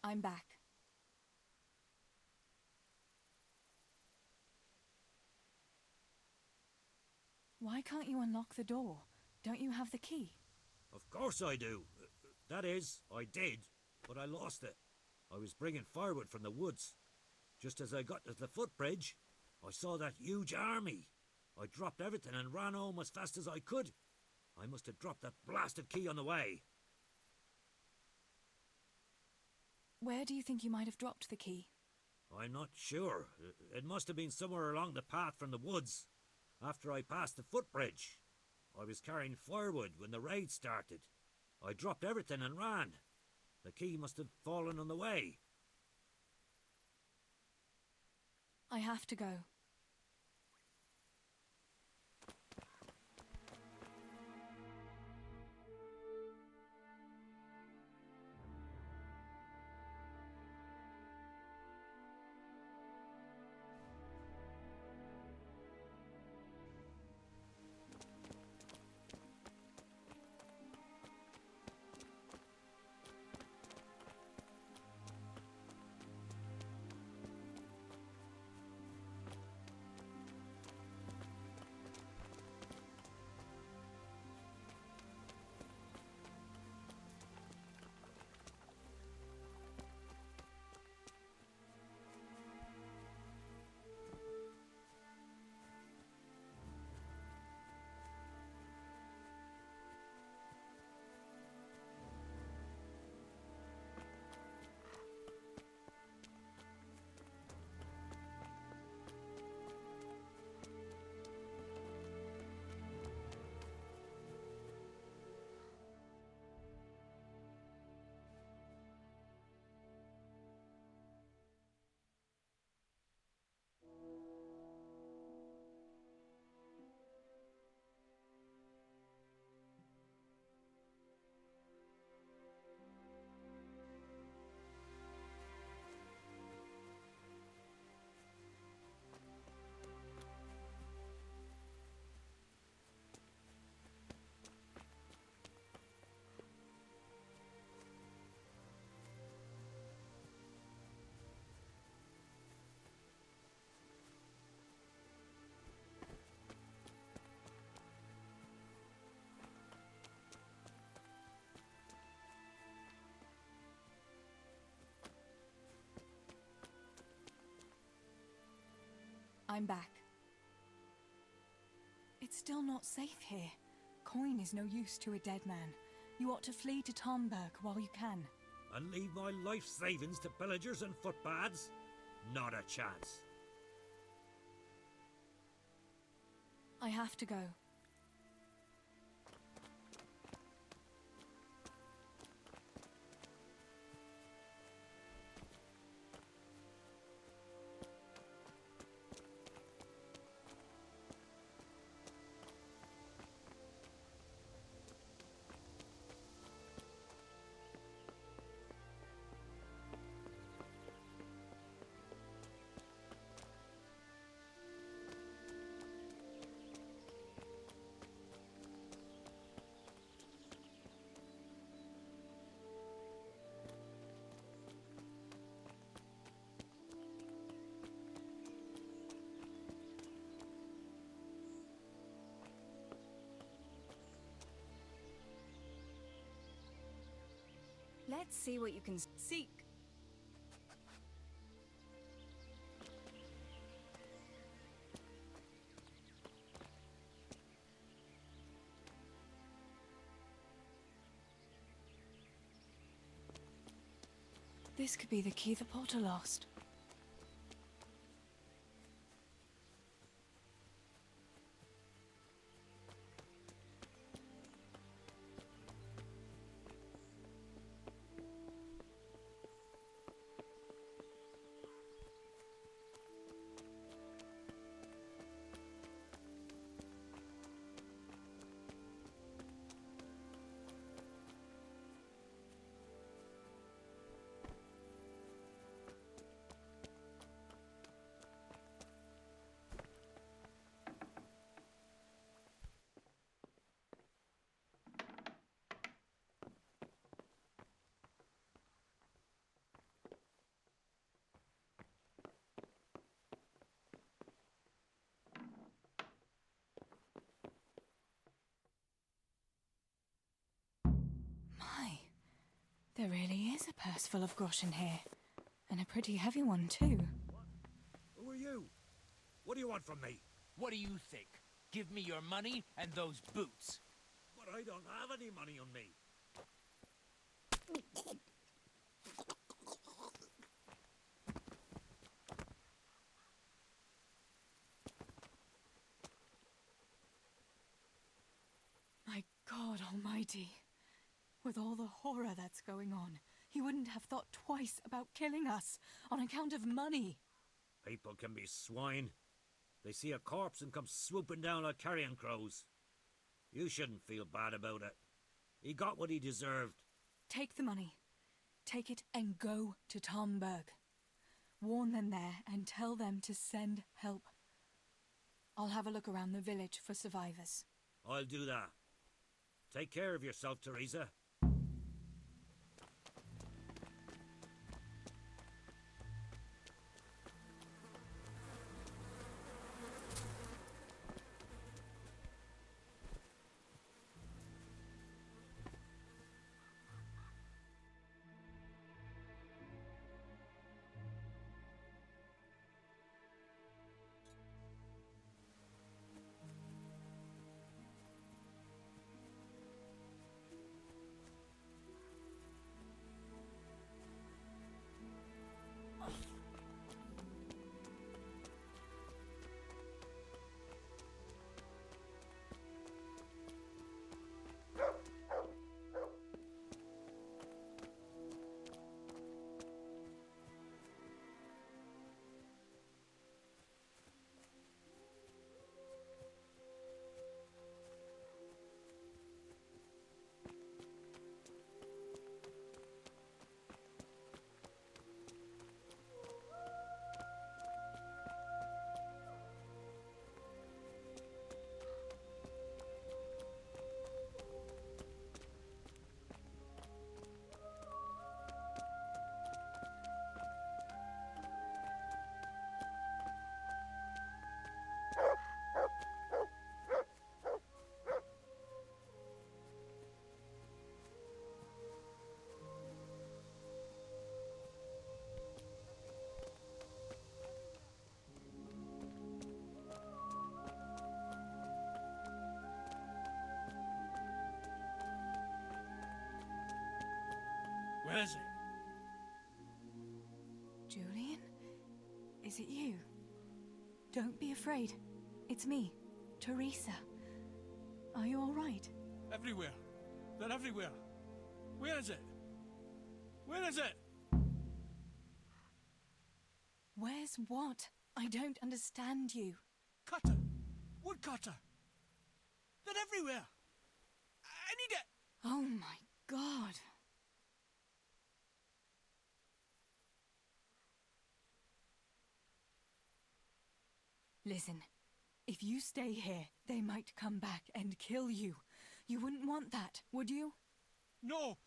I'm back. Why can't you unlock the door? Don't you have the key? Of course I do. That is, I did, but I lost it. I was bringing firewood from the woods. Just as I got to the footbridge, I saw that huge army. I dropped everything and ran home as fast as I could. I must have dropped that blasted key on the way. Where do you think you might have dropped the key? I'm not sure. It must have been somewhere along the path from the woods, after I passed the footbridge. I was carrying firewood when the raid started. I dropped everything and ran. The key must have fallen on the way. I have to go. I'm back. It's still not safe here. Coin is no use to a dead man. You ought to flee to Tomberg while you can. And leave my life savings to pillagers and footpads? Not a chance. I have to go. Let's see what you can seek. This could be the key the porter lost. There really is a purse full of groschen here. And a pretty heavy one, too. Who are you? What do you want from me? What do you think? Give me your money and those boots. But I don't have any money on me. My God Almighty. With all the horror that's going on, he wouldn't have thought twice about killing us on account of money. People can be swine. They see a corpse and come swooping down like carrion crows. You shouldn't feel bad about it. He got what he deserved. Take the money. Take it and go to Tomberg. Warn them there and tell them to send help. I'll have a look around the village for survivors. I'll do that. Take care of yourself, Teresa. Where is it? Julian? Is it you? Don't be afraid. It's me, Teresa. Are you all right? Everywhere. They're everywhere. Where is it? Where is it? Where's what? I don't understand you. Cutter! Woodcutter! They're everywhere! I need it! Oh my God. Listen, if you stay here, they might come back and kill you. You wouldn't want that, would you? No!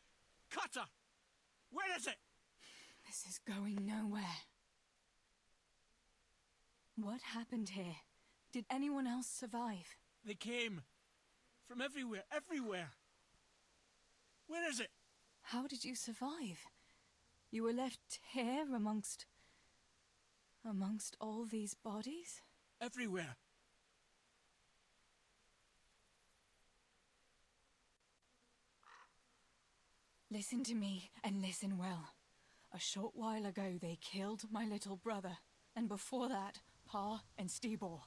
Cutter! Where is it? This is going nowhere. What happened here? Did anyone else survive? They came. From everywhere, everywhere. Where is it? How did you survive? You were left here amongst all these bodies? Everywhere. Listen to me, and listen well. A short while ago they killed my little brother, and before that, Pa and Stibor.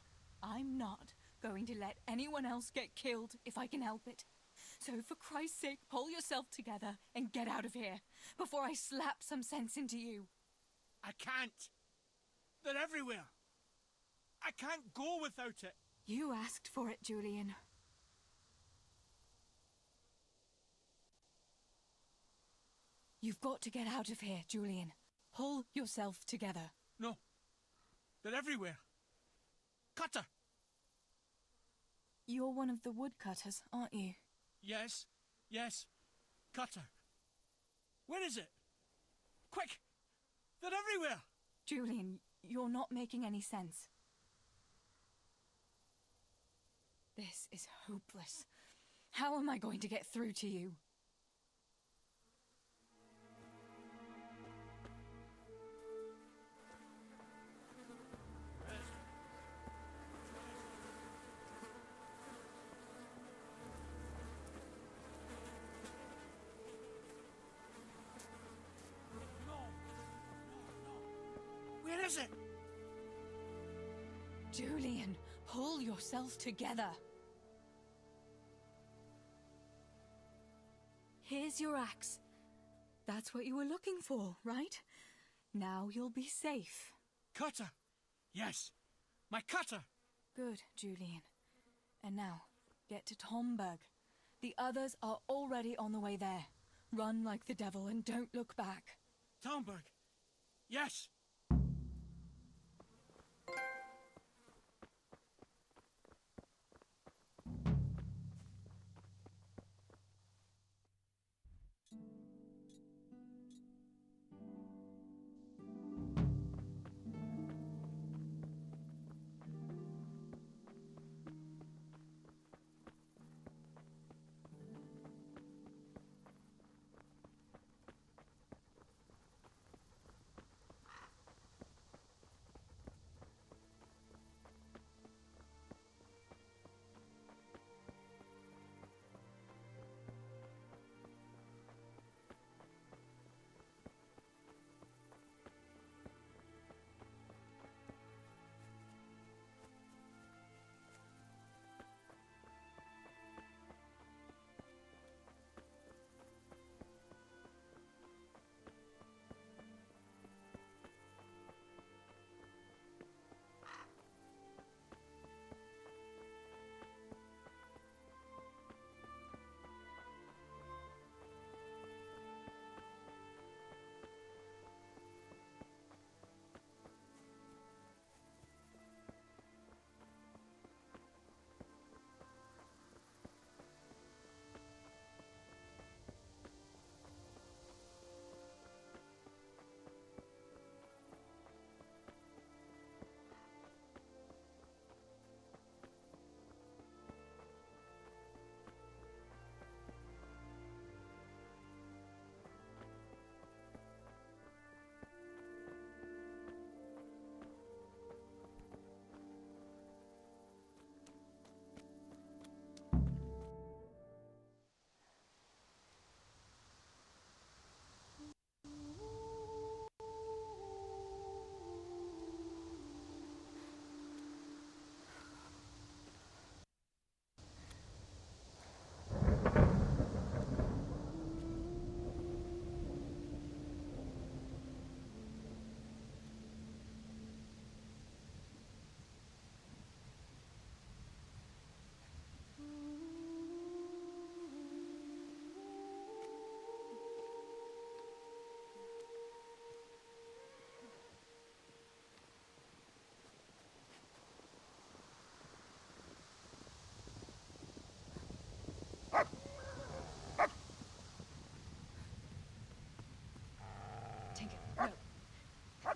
I'm not going to let anyone else get killed if I can help it. So for Christ's sake, pull yourself together and get out of here, before I slap some sense into you. I can't. They're everywhere. I can't go without it. You asked for it, Julian. You've got to get out of here, Julian. Pull yourself together. No. They're everywhere. Cutter! You're one of the woodcutters, aren't you? Yes. Yes. Cutter. Where is it? Quick! They're everywhere! Julian, you're not making any sense. This is hopeless. How am I going to get through to you? is it? Julian, pull yourself together. Here's your axe. That's what you were looking for, right? Now you'll be safe. Cutter! Yes, my cutter! Good, Julian. And now, get to Tomberg. The others are already on the way there. Run like the devil and don't look back. Tomberg! Yes!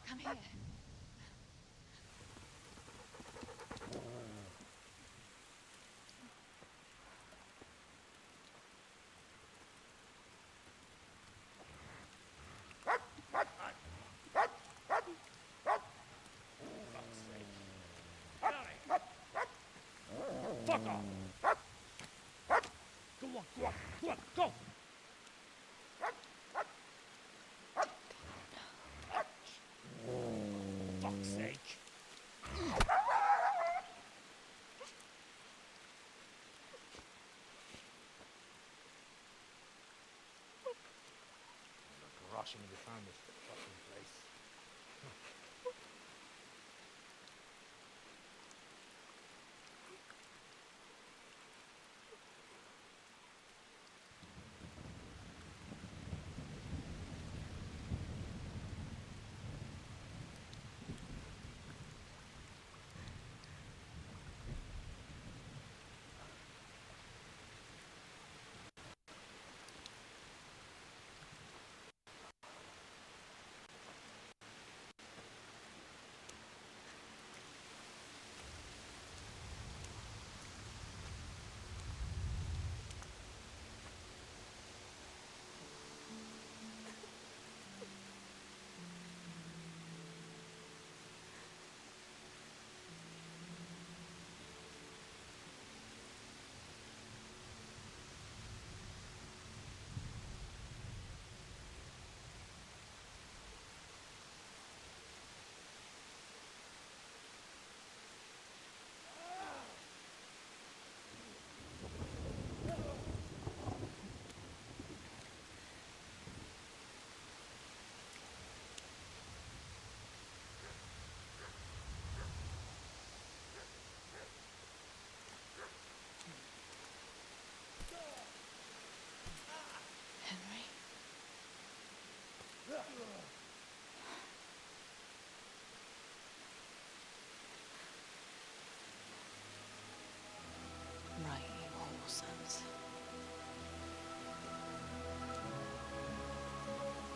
Come here. Fuck off! Go on, go on, go on, go! Fuck's sake! Rushing to find this fucking place.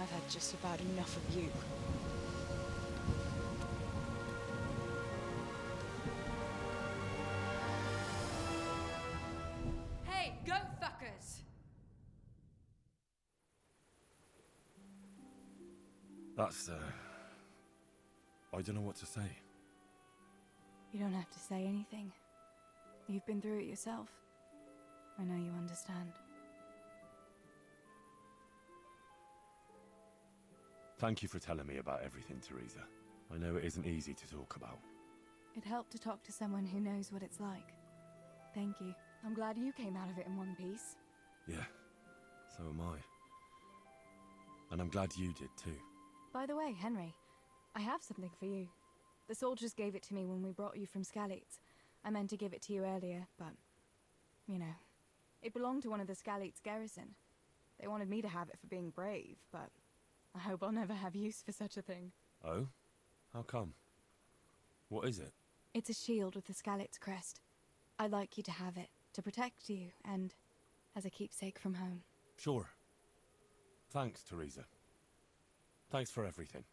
I've had just about enough of you. Hey, goat fuckers! That's, I don't know what to say. You don't have to say anything. You've been through it yourself. I know you understand. Thank you for telling me about everything, Teresa. I know it isn't easy to talk about. It helped to talk to someone who knows what it's like. Thank you. I'm glad you came out of it in one piece. Yeah, so am I. And I'm glad you did too. By the way, Henry, I have something for you. The soldiers gave it to me when we brought you from Skalitz. I meant to give it to you earlier, but, you know, it belonged to one of the Skalitz garrison. They wanted me to have it for being brave, but I hope I'll never have use for such a thing. Oh? How come? What is it? It's a shield with the Skalitz crest. I'd like you to have it, to protect you, and as a keepsake from home. Sure. Thanks, Teresa. Thanks for everything.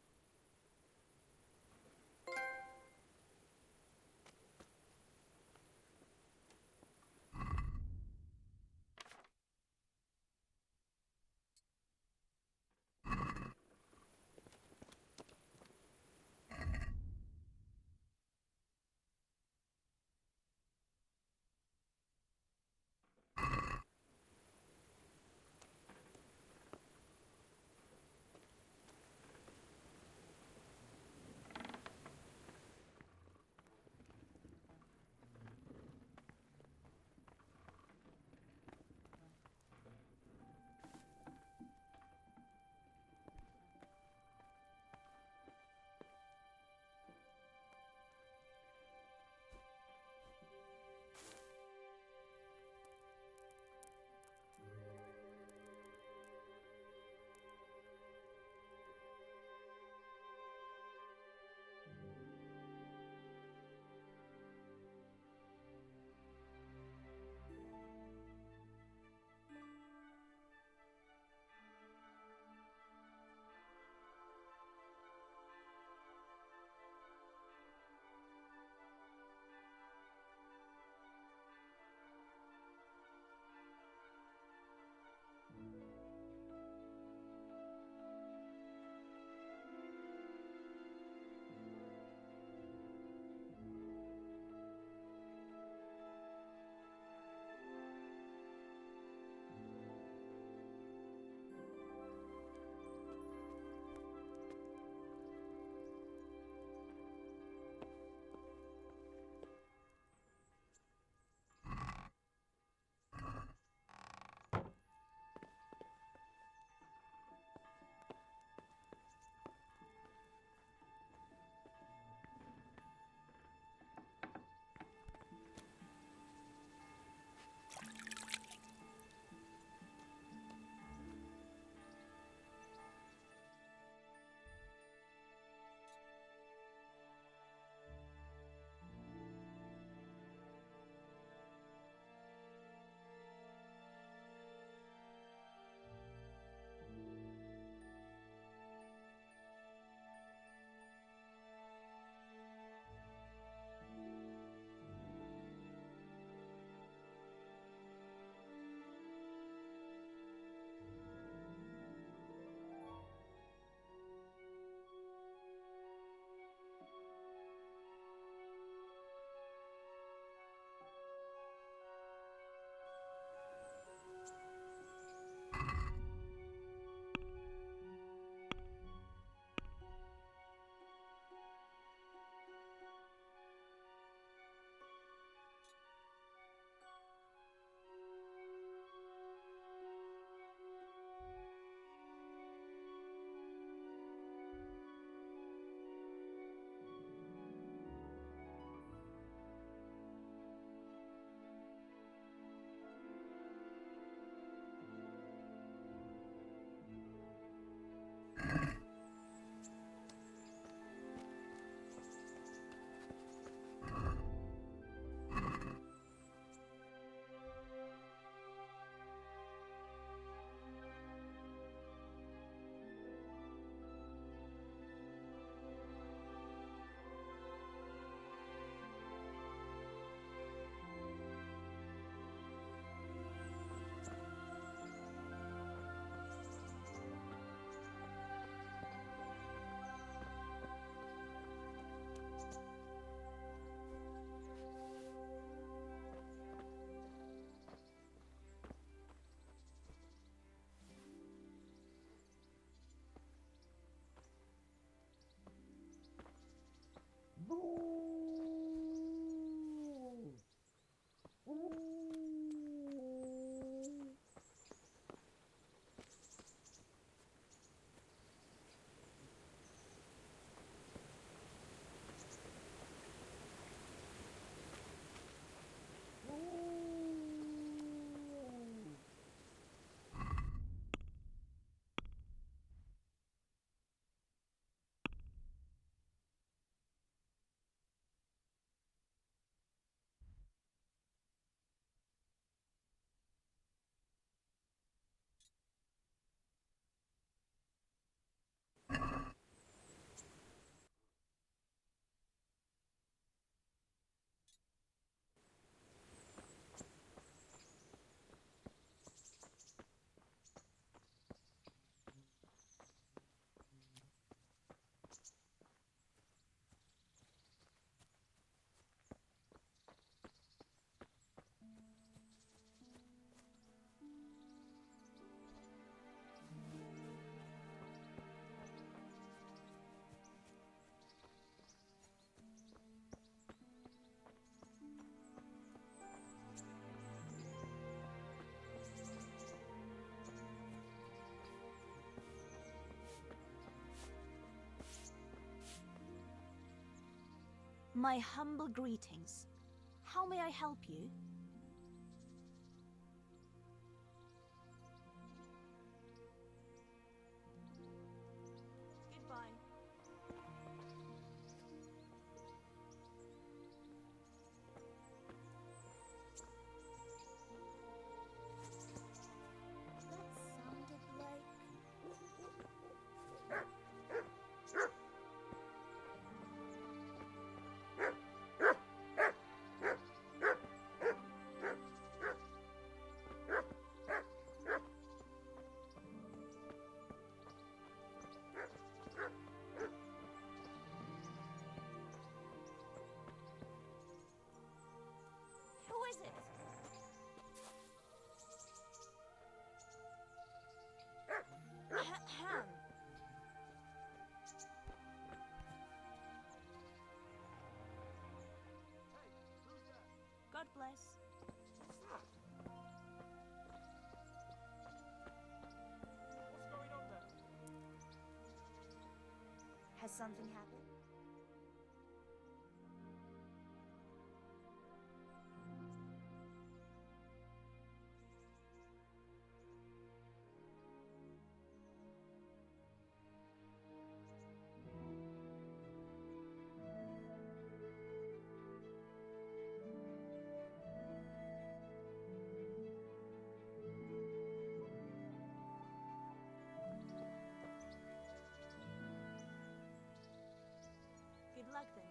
My humble greetings. How may I help you? Goodbye. Who is it? Ham. God bless. What's going on there? Has something happened? Good luck then.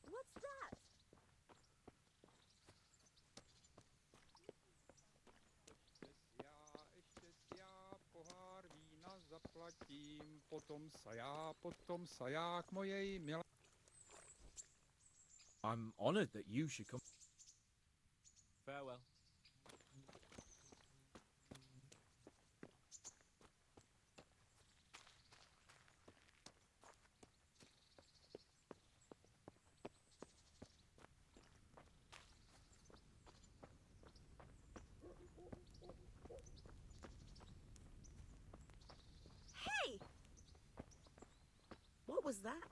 What's that? Pohár vína zaplatím, potom saják mojej milé. I'm honored that you should come. Farewell. Hey! What was that?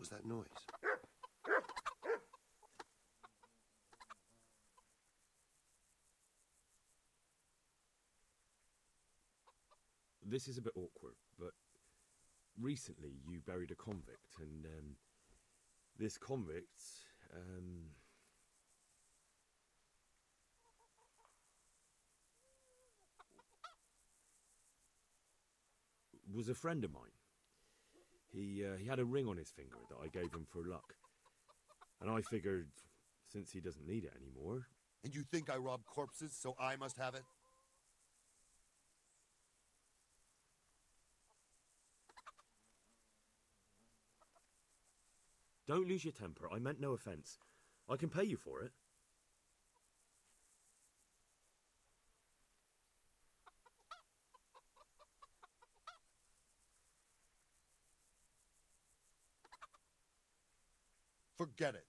was that noise? This is a bit awkward, but recently you buried a convict, and this convict, was a friend of mine. He had a ring on his finger that I gave him for luck, and I figured since he doesn't need it anymore. And you think I rob corpses, so I must have it? Don't lose your temper. I meant no offense. I can pay you for it. Forget it.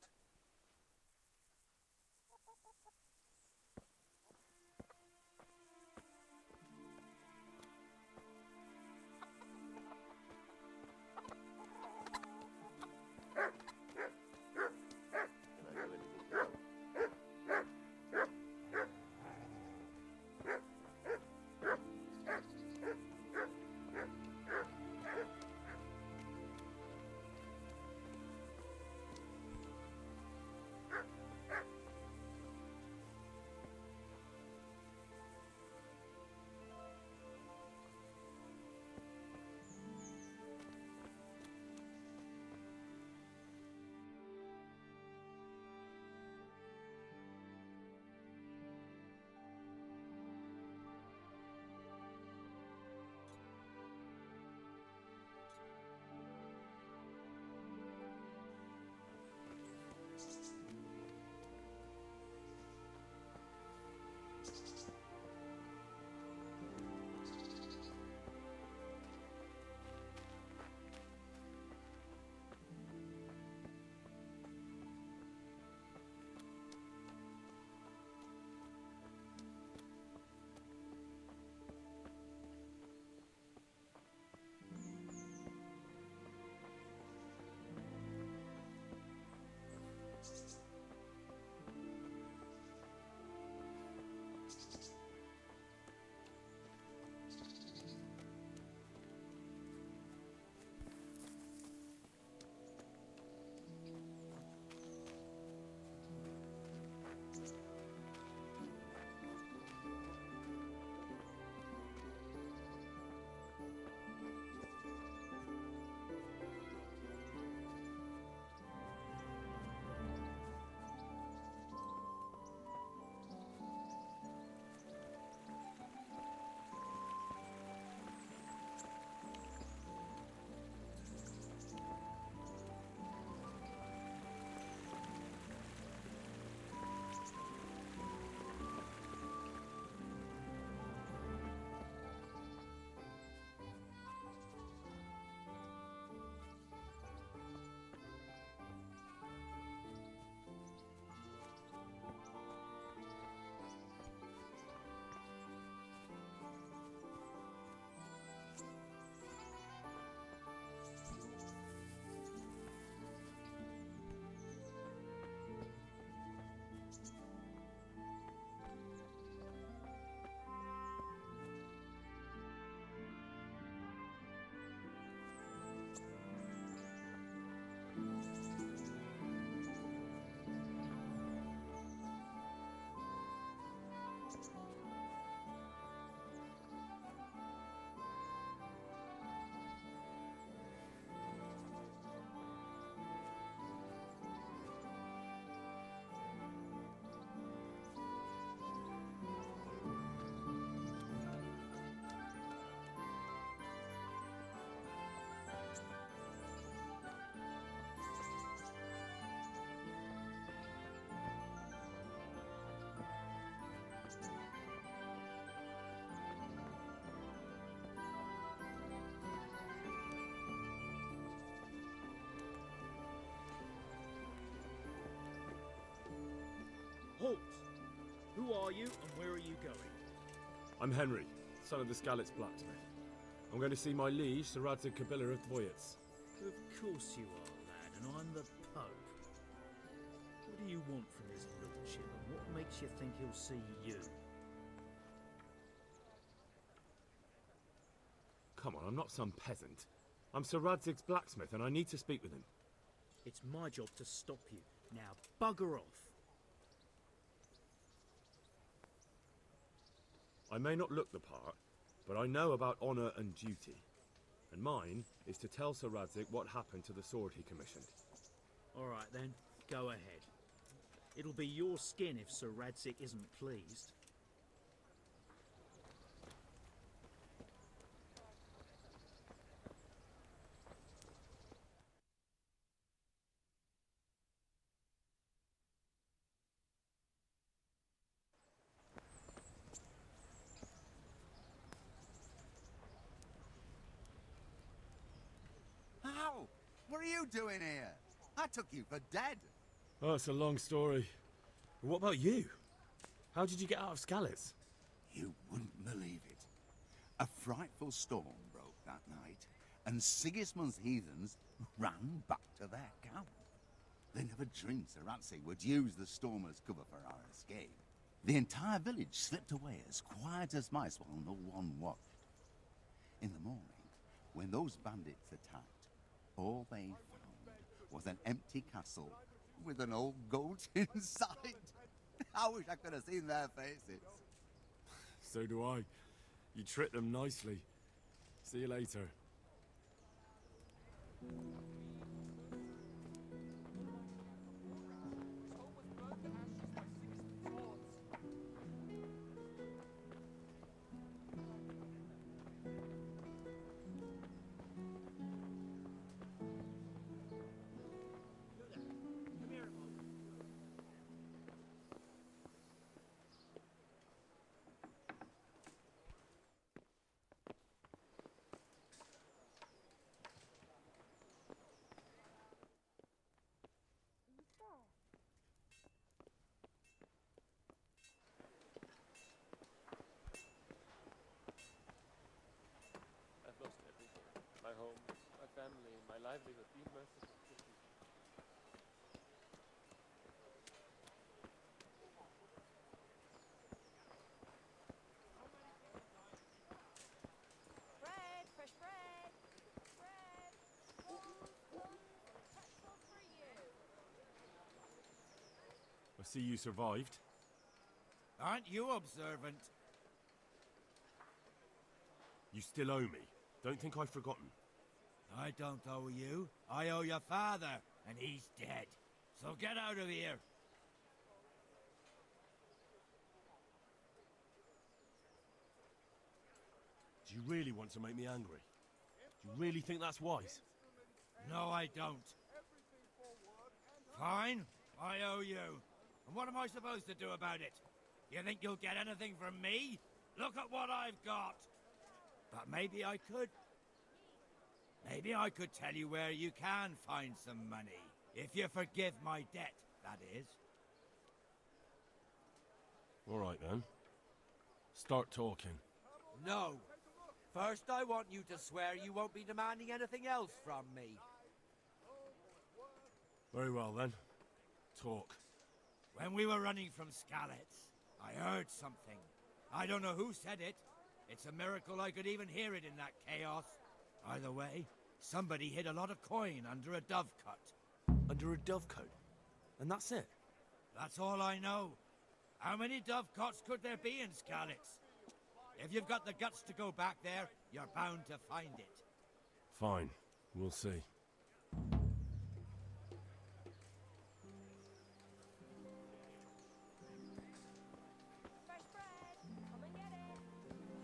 Halt! Who are you and where are you going? I'm Henry, son of the Skalitz blacksmith. I'm going to see my liege, Sir Radzig Kabila of Dvoyets. Of course you are, lad. and I'm the Pope. What do you want from his lordship, and what makes you think he'll see you? Come on, I'm not some peasant. I'm Sir Radzig's blacksmith, and I need to speak with him. It's my job to stop you. Now bugger off. I may not look the part, but I know about honour and duty. And mine is to tell Sir Radzig what happened to the sword he commissioned. All right then, go ahead. It'll be your skin if Sir Radzig isn't pleased. How? What are you doing here? I took you for dead. Oh, it's a long story. What about you? How did you get out of Skalitz? You wouldn't believe it. A frightful storm broke that night, and Sigismund's heathens ran back to their camp. They never dreamed Sir Radzig would use the storm as cover for our escape. The entire village slipped away as quiet as mice while no one watched. In the morning, when those bandits attacked, all they found was an empty castle with an old goat inside. I wish I could have seen their faces. So do I. You tricked them nicely. See you later. I've lost everything. My home, my family, my livelihood. Be merciful to me. Bread, fresh bread, bread. Petrol for you. I see you survived. Aren't you observant? You still owe me. Don't think I've forgotten. I don't owe you. I owe your father, and he's dead. So get out of here. Do you really want to make me angry? Do you really think that's wise? No, I don't. Fine, I owe you. And what am I supposed to do about it? You think you'll get anything from me? Look at what I've got. But maybe I could. Maybe I could tell you where you can find some money. If you forgive my debt, that is. All right, then. Start talking. No. First, I want you to swear you won't be demanding anything else from me. Very well, then. Talk. When we were running from Skalitz, I heard something. I don't know who said it. It's a miracle I could even hear it in that chaos. Either way, somebody hid a lot of coin under a dovecote. Under a dovecote? And that's it? That's all I know. How many dovecotes could there be in Skalitz? If you've got the guts to go back there, you're bound to find it. Fine. We'll see. Fresh bread. Come and get it.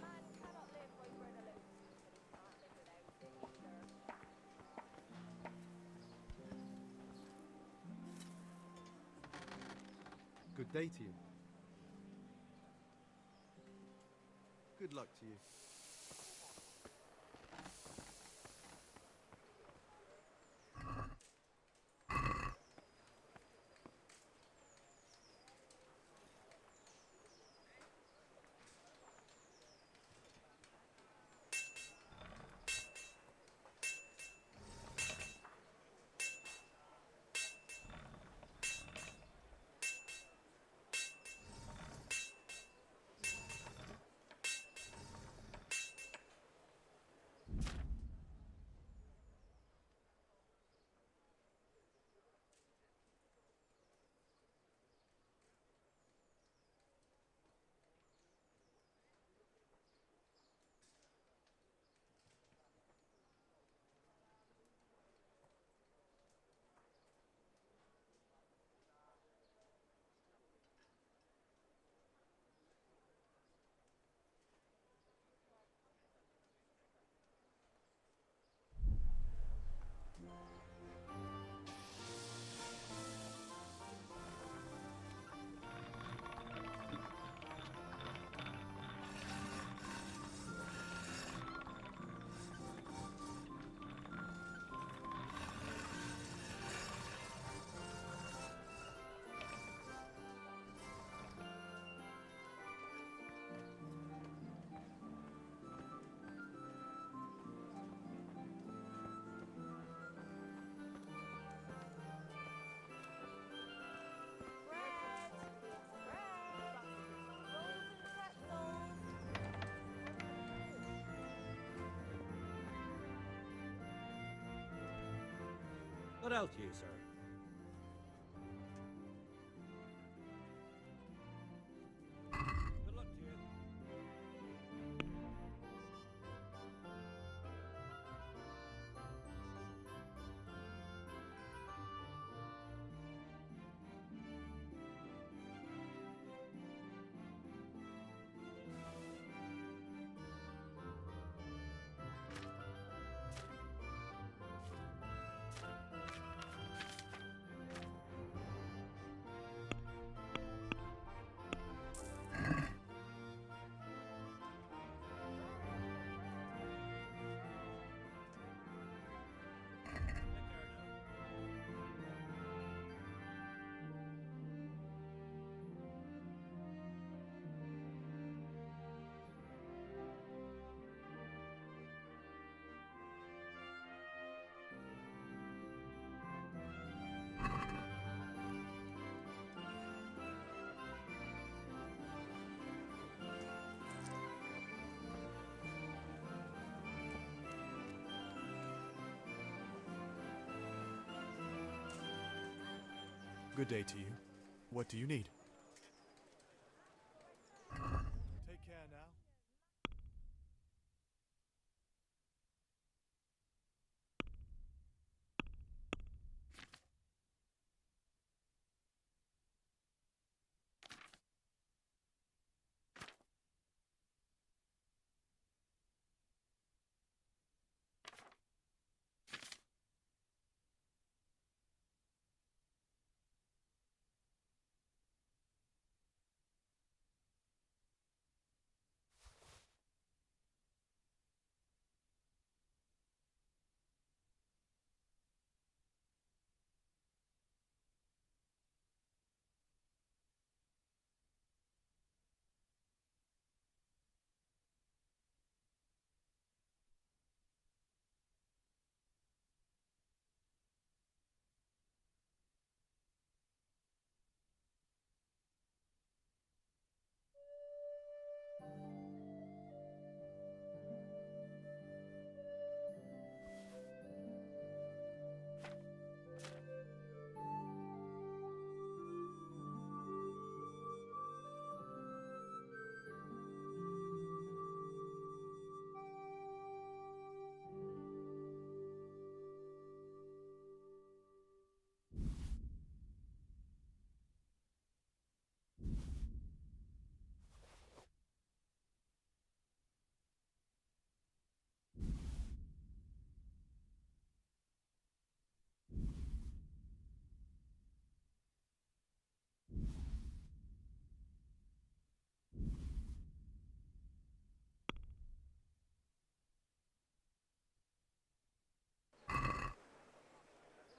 Man cannot live by bread alone. But he can't live without it either. Good day to you. Good luck to you. ails you, sir? Good luck to you. Good day to you. What do you need? Take care now.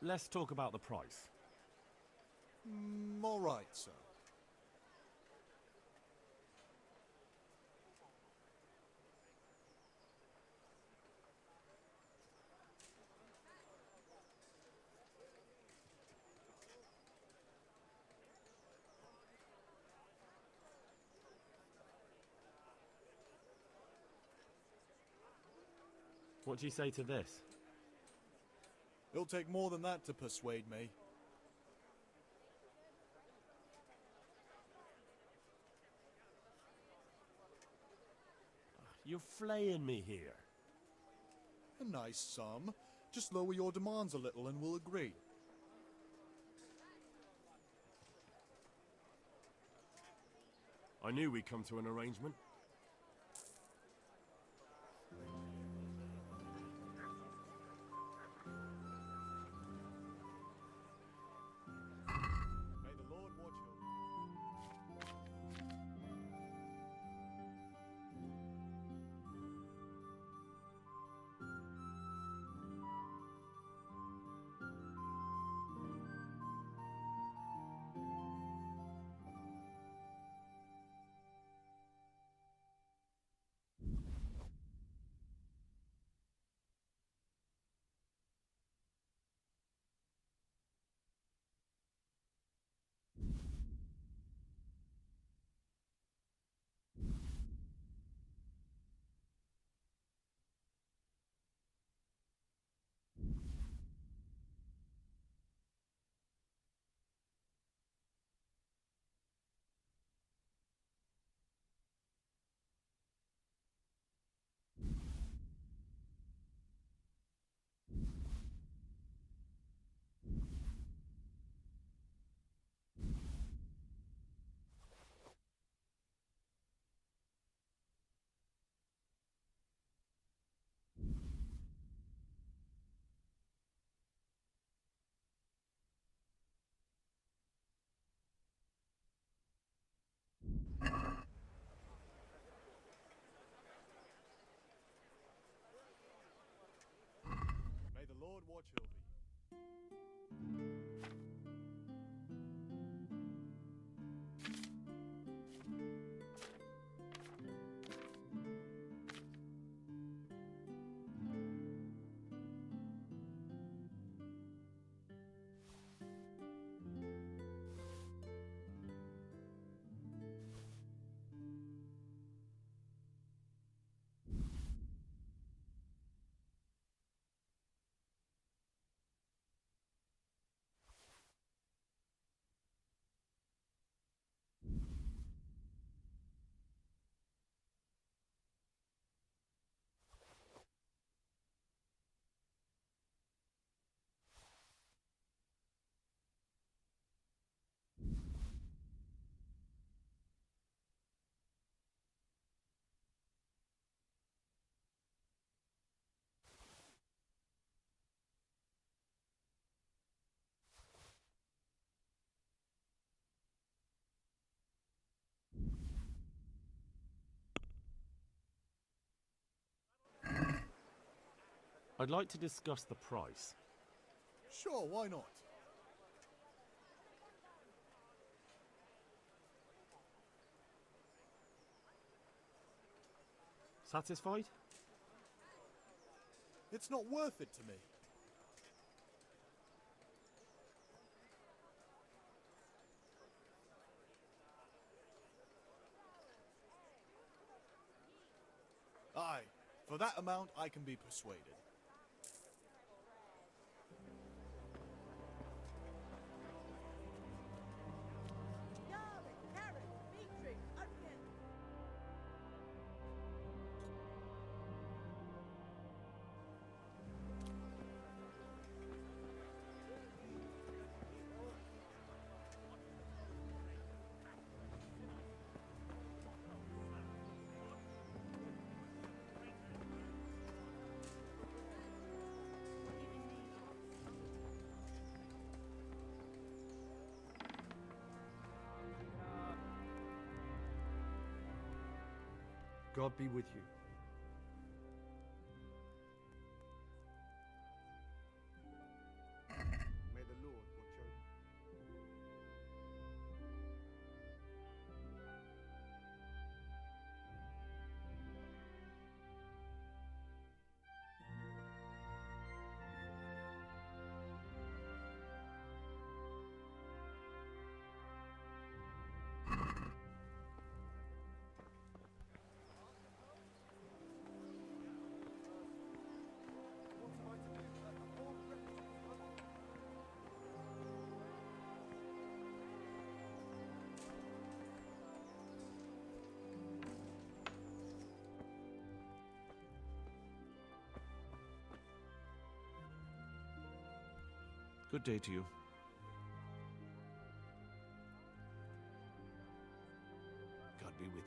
Let's talk about the price. All right, sir. What do you say to this? It'll take more than that to persuade me. You're flaying me here. A nice sum. Just lower your demands a little and we'll agree. I knew we'd come to an arrangement. May the Lord watch over you. Lord watch over you. I'd like to discuss the price. Sure, why not? Satisfied? It's not worth it to me. Aye, for that amount I can be persuaded. God be with you. May the Lord watch over you. Good day to you. God be with you.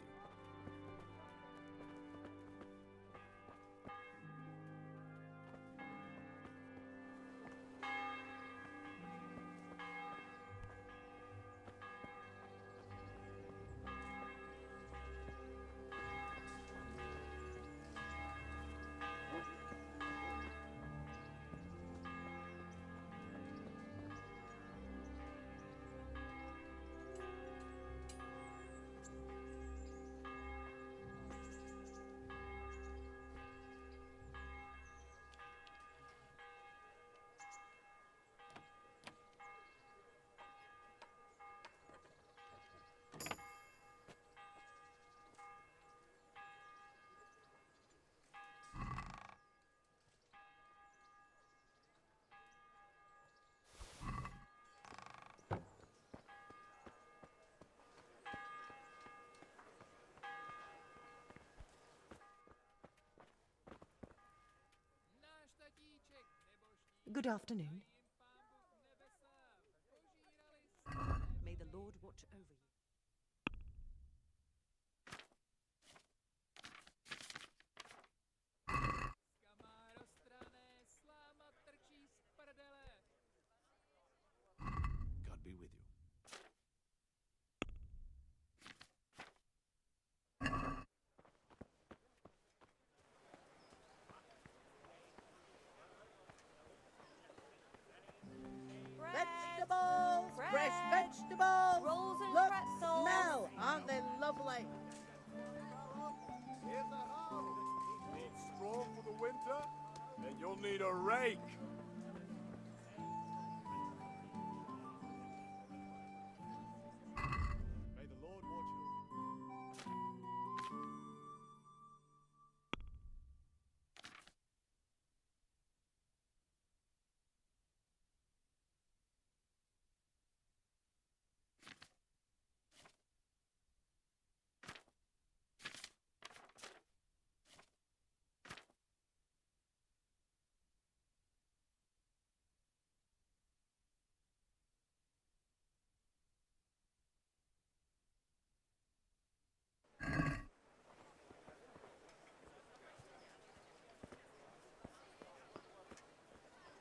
Good afternoon. May the Lord watch over you. God be with you. Teresa, then you'll need a rake. May the Lord watch over you.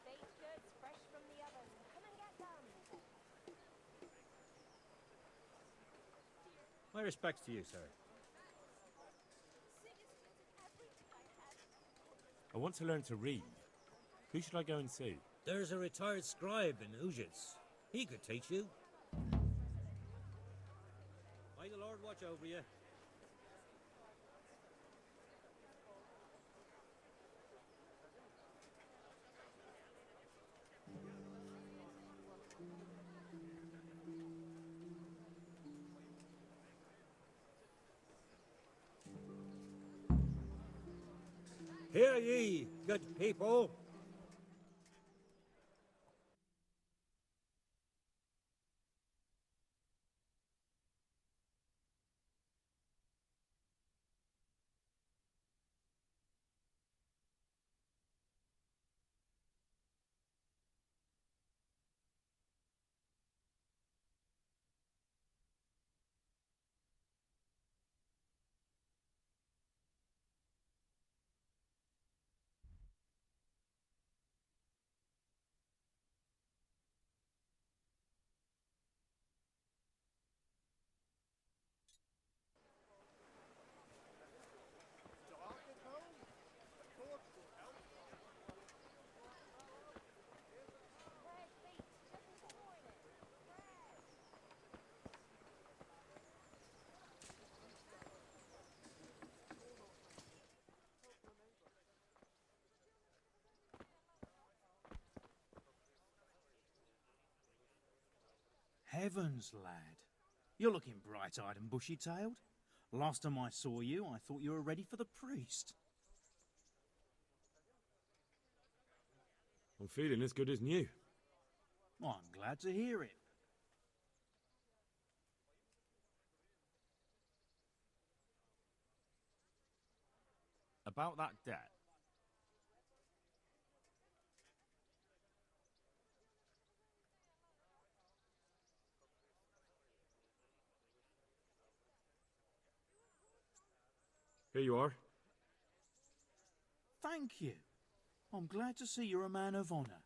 Baked goods fresh from the oven. Come and get them. My respects to you, sir. I want to learn to read. Who should I go and see? There's a retired scribe in Ujits. He could teach you. May the Lord watch over you. Hear ye, good people. Heavens, lad. You're looking bright-eyed and bushy-tailed. Last time I saw you, I thought you were ready for the priest. I'm feeling as good as new. I'm glad to hear it. About that debt. Here you are. Thank you. I'm glad to see you're a man of honour.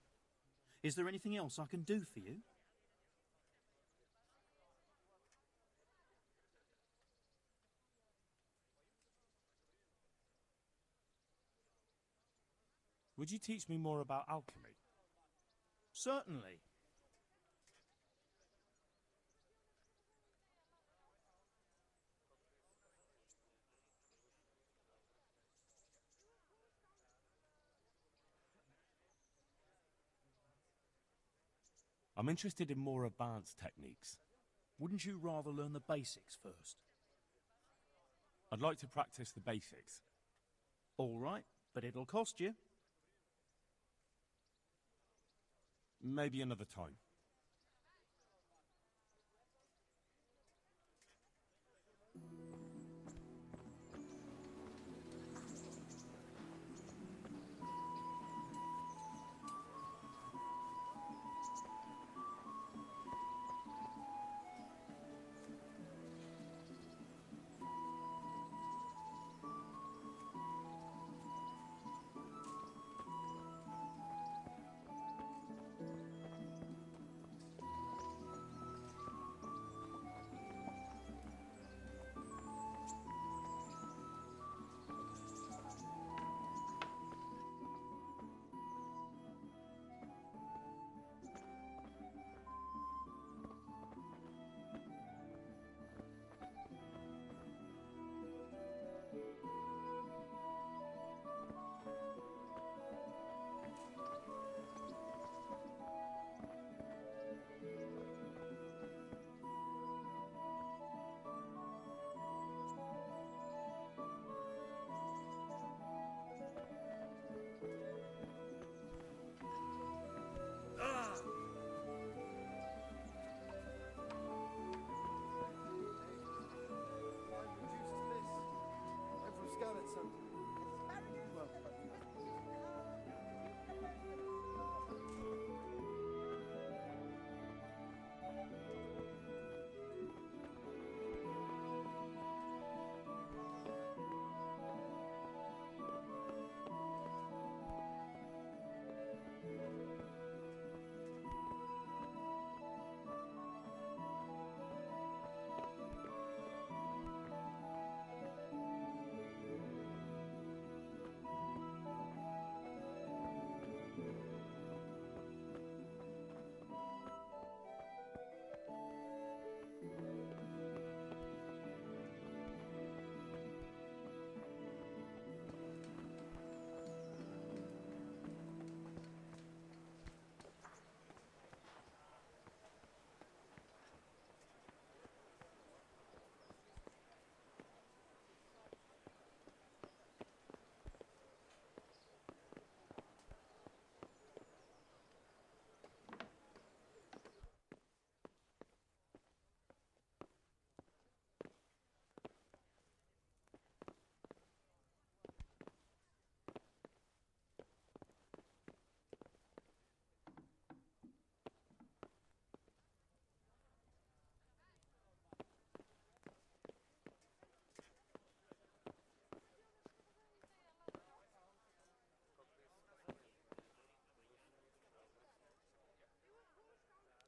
Is there anything else I can do for you? Would you teach me more about alchemy? Certainly. I'm interested in more advanced techniques. Wouldn't you rather learn the basics first? I'd like to practice the basics. All right, but it'll cost you. Maybe another time.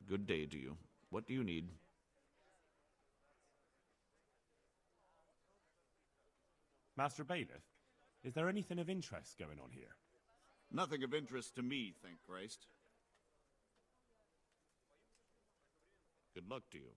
Good day to you. What do you need? Master Bailiff, is there anything of interest going on here? Nothing of interest to me, thank Christ. Good luck to you.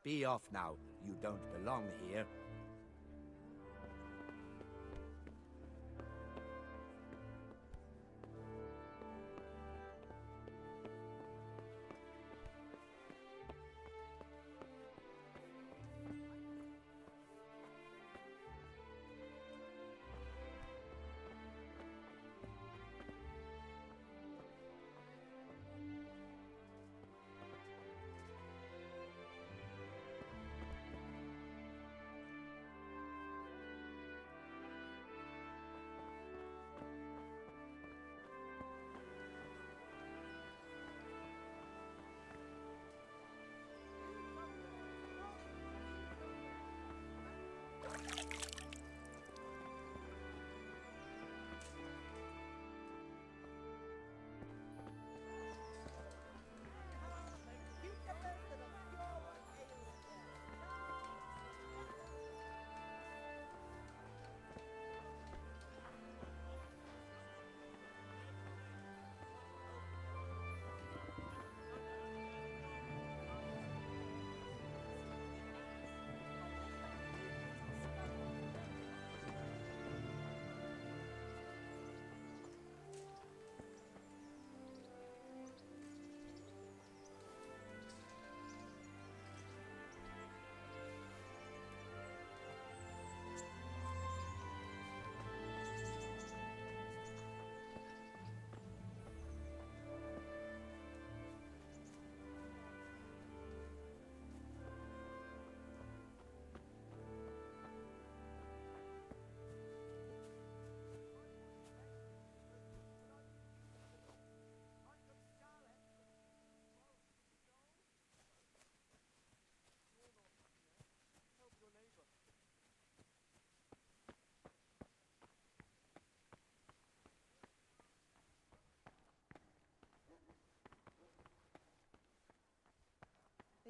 Be off now. You don't belong here.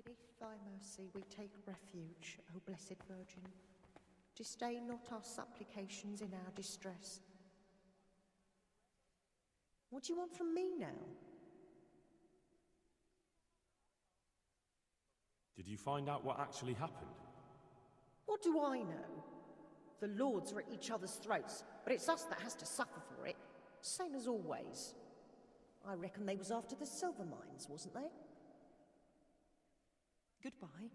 Beneath thy mercy we take refuge, O Blessed Virgin. Disdain not our supplications in our distress. What do you want from me now? Did you find out what actually happened? What do I know? The lords are at each other's throats, but it's us that has to suffer for it. Same as always. I reckon they was after the silver mines, wasn't they? Goodbye.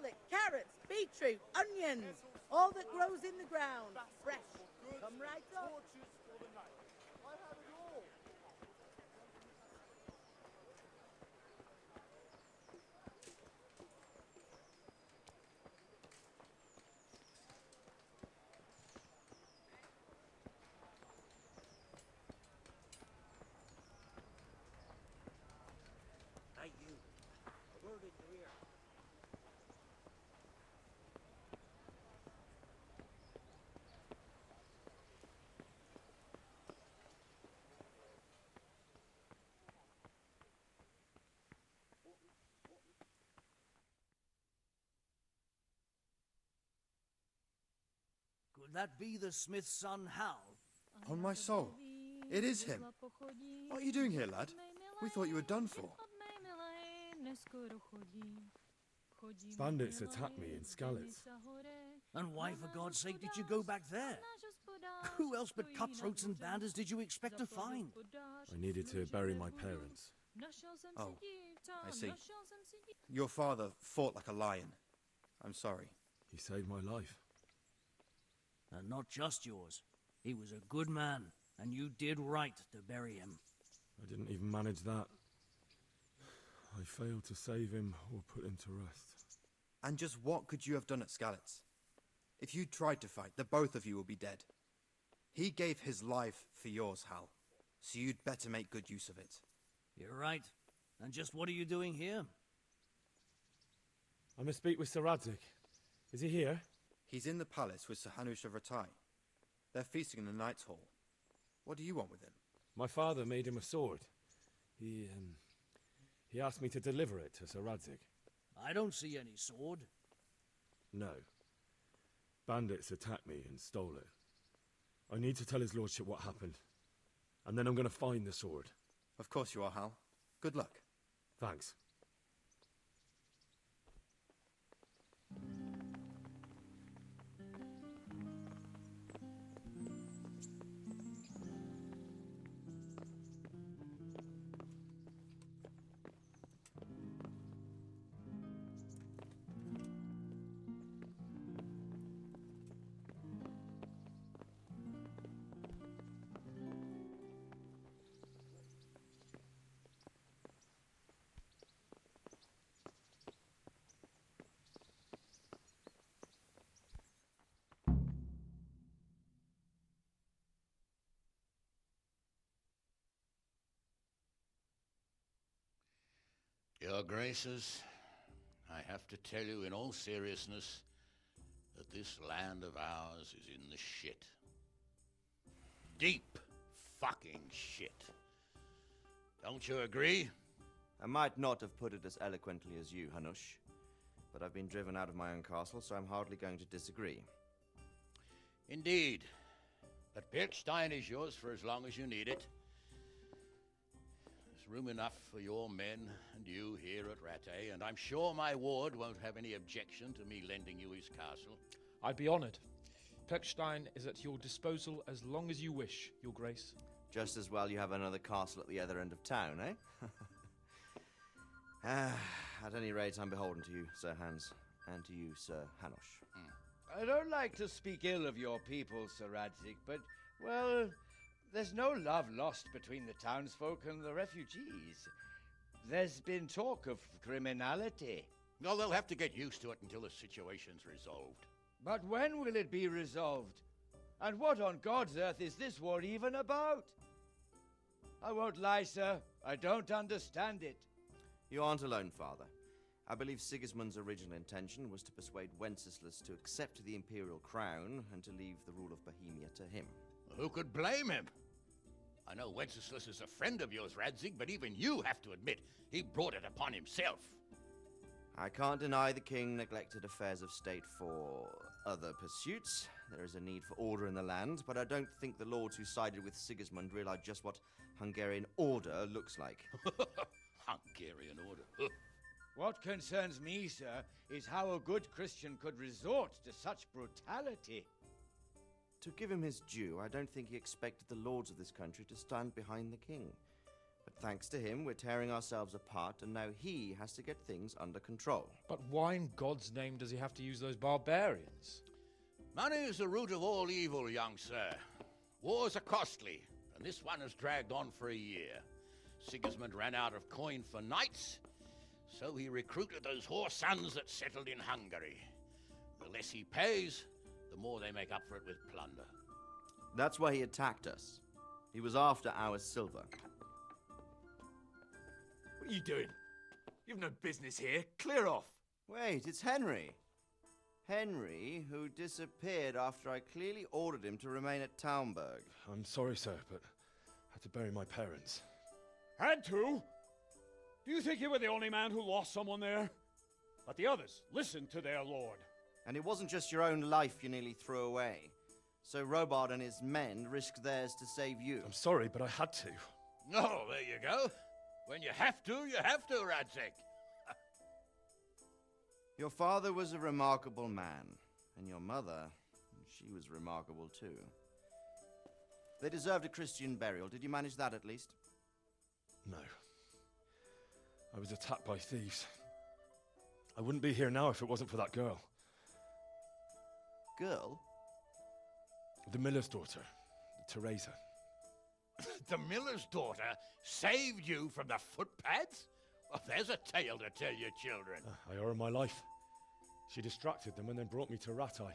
garlic, carrots, beetroot, onions, all that grows in the ground, fresh. Come right up. Hey, you. A word in your ear. Could that be the smith's son, Hal? On my soul, it is him. What are you doing here, lad? We thought you were done for. Bandits attacked me in Skalitz. And why, for God's sake, did you go back there? Who else but cutthroats and bandits did you expect to find? I needed to bury my parents. Oh, I see. Your father fought like a lion. I'm sorry. He saved my life. And not just yours. He was a good man, and you did right to bury him. I didn't even manage that. I failed to save him or put him to rest. And just what could you have done at Skalitz? If you tried to fight, the both of you will be dead. He gave his life for yours, Hal. So you'd better make good use of it. You're right. And just what are you doing here? I must speak with Sir Radzig. Is he here? He's in the palace with Sir Hanush of Ratai. They're feasting in the Knight's Hall. What do you want with him? My father made him a sword. He asked me to deliver it to Sir Radzig. I don't see any sword. No. Bandits attacked me and stole it. I need to tell his lordship what happened. And then I'm going to find the sword. Of course you are, Hal. Good luck. Thanks. Your Graces, I have to tell you in all seriousness that this land of ours is in the shit. Deep fucking shit. Don't you agree? I might not have put it as eloquently as you, Hanush, but I've been driven out of my own castle, so I'm hardly going to disagree. Indeed. But Birkstein is yours for as long as you need it. There's room enough for your men and you here at Rattay, and I'm sure my ward won't have any objection to me lending you his castle. I'd be honored. Birkstein is at your disposal as long as you wish, Your Grace. Just as well you have another castle at the other end of town, eh? At any rate, I'm beholden to you, Sir Hans, and to you, Sir Hanush. I don't like to speak ill of your people, Sir Radzig, but, well, there's no love lost between the townsfolk and the refugees. There's been talk of criminality. Well, they'll have to get used to it until the situation's resolved. But when will it be resolved? And what on God's earth is this war even about? I won't lie, sir. I don't understand it. You aren't alone, Father. I believe Sigismund's original intention was to persuade Wenceslas to accept the imperial crown and to leave the rule of Bohemia to him. Who could blame him? I know Wenceslas is a friend of yours, Radzig, but even you have to admit he brought it upon himself. I can't deny the king neglected affairs of state for other pursuits. There is a need for order in the land, but I don't think the lords who sided with Sigismund realized just what Hungarian order looks like. Hungarian order? What concerns me, sir, is how a good Christian could resort to such brutality. To give him his due, I don't think he expected the lords of this country to stand behind the king. But Thanks to him, we're tearing ourselves apart, and now he has to get things under control. But why in God's name does he have to use those barbarians? Money is the root of all evil, young sir. Wars are costly, and this one has dragged on for a year. Sigismund ran out of coin for knights, so he recruited those whore sons that settled in Hungary. The less he pays, the more they make up for it with plunder. That's why he attacked us. He was after our silver. What are you doing? You've no business here. Clear off. Wait, it's Henry. Henry, who disappeared after I clearly ordered him to remain at Townburg. I'm sorry, sir, but I had to bury my parents. Had to? Do you think you were the only man who lost someone there? But the others listened to their lord. And it wasn't just your own life you nearly threw away. So Robard and his men risked theirs to save you. I'm sorry, but I had to. Oh, there you go. When you have to, Radzig. Your father was a remarkable man, and your mother, she was remarkable too. They deserved a Christian burial. Did you manage that at least? No. I was attacked by thieves. I wouldn't be here now if it wasn't for that girl. Girl? The miller's daughter, Teresa. The miller's daughter saved you from the footpads? Well, there's a tale to tell your children. I owe her my life. She distracted them and then brought me to Rattay.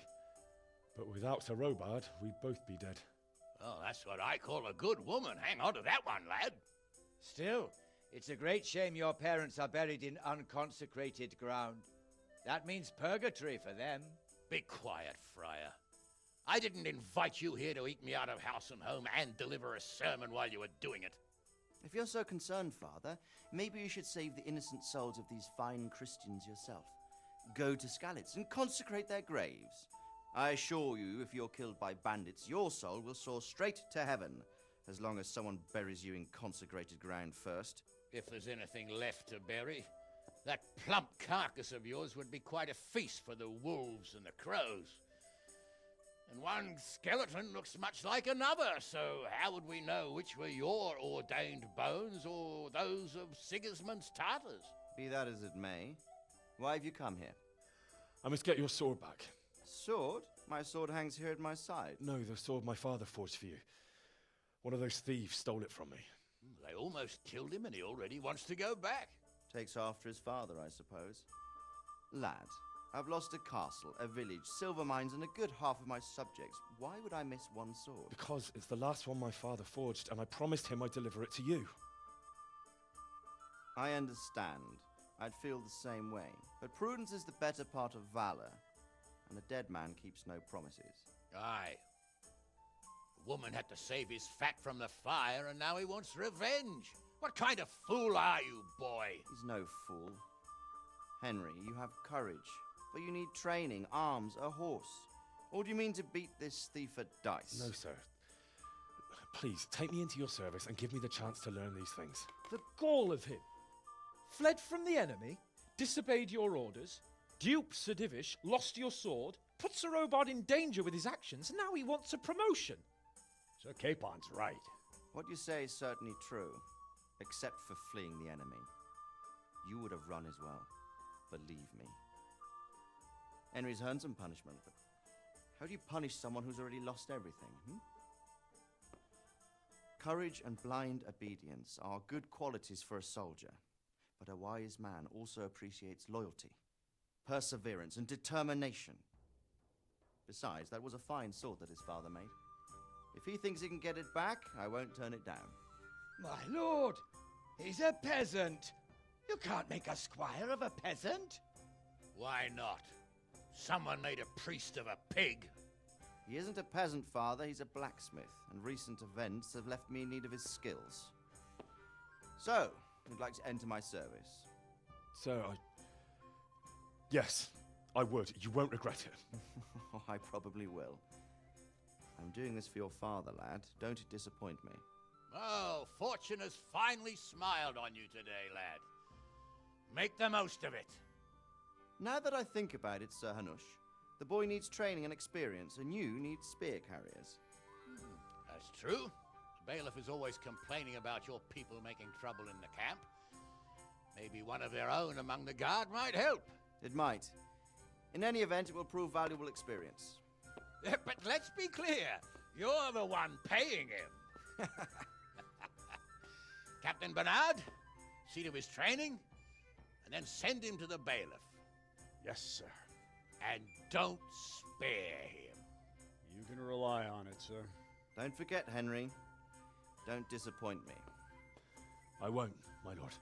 But without Sir Robard, we'd both be dead. Oh, that's what I call a good woman. Hang on to that one, lad. Still, it's a great shame your parents are buried in unconsecrated ground. That means purgatory for them. Be quiet, Friar. I didn't invite you here to eat me out of house and home and deliver a sermon while you were doing it. If you're so concerned, Father, maybe you should save the innocent souls of these fine Christians yourself. Go to Skalitz and consecrate their graves. I assure you, if you're killed by bandits, your soul will soar straight to heaven, as long as someone buries you in consecrated ground first. If there's anything left to bury, that plump carcass of yours would be quite a feast for the wolves and the crows. And one skeleton looks much like another, so how would we know which were your ordained bones or those of Sigismund's Tartars? Be that as it may, why have you come here? I must get your sword back. Sword? My sword hangs here at my side. No, the sword my father forged for you. One of those thieves stole it from me. They almost killed him and he already wants to go back. Takes after his father, I suppose. Lad, I've lost a castle, a village, silver mines, and a good half of my subjects. Why would I miss one sword? Because it's the last one my father forged, and I promised him I'd deliver it to you. I understand. I'd feel the same way. But prudence is the better part of valor, and a dead man keeps no promises. Aye. The woman had to save his fat from the fire, and now he wants revenge. What kind of fool are you, boy? He's no fool. Henry, you have courage, but you need training, arms, a horse. Or do you mean to beat this thief at dice? No, sir. Please, take me into your service and give me the chance to learn these things. The gall of him. Fled from the enemy, disobeyed your orders, duped Sir Divish, lost your sword, put Sir Robard in danger with his actions, and now he wants a promotion. Sir Capon's right. What you say is certainly true, except for fleeing the enemy. You would have run as well, believe me. Henry's earned some punishment, but how do you punish someone who's already lost everything, Courage and blind obedience are good qualities for a soldier, but a wise man also appreciates loyalty, perseverance, and determination. Besides, that was a fine sword that his father made. If he thinks he can get it back, I won't turn it down. My lord, he's a peasant. You can't make a squire of a peasant. Why not? Someone made a priest of a pig. He isn't a peasant, Father. He's a blacksmith, and recent events have left me in need of his skills. So, would like to enter my service? Sir, Yes, I would. You won't regret it. I probably will. I'm doing this for your father, lad. Don't it disappoint me. Oh, fortune has finally smiled on you today, lad. Make the most of it. Now that I think about it, Sir Hanush, the boy needs training and experience, and you need spear carriers. That's true. Bailiff is always complaining about your people making trouble in the camp. Maybe one of their own among the guard might help. It might. In any event, it will prove valuable experience. But let's be clear, you're the one paying him. Captain Bernard, see to his training, and then send him to the bailiff. Yes, sir. And don't spare him. You can rely on it, sir. Don't forget, Henry. Don't disappoint me. I won't, my lord.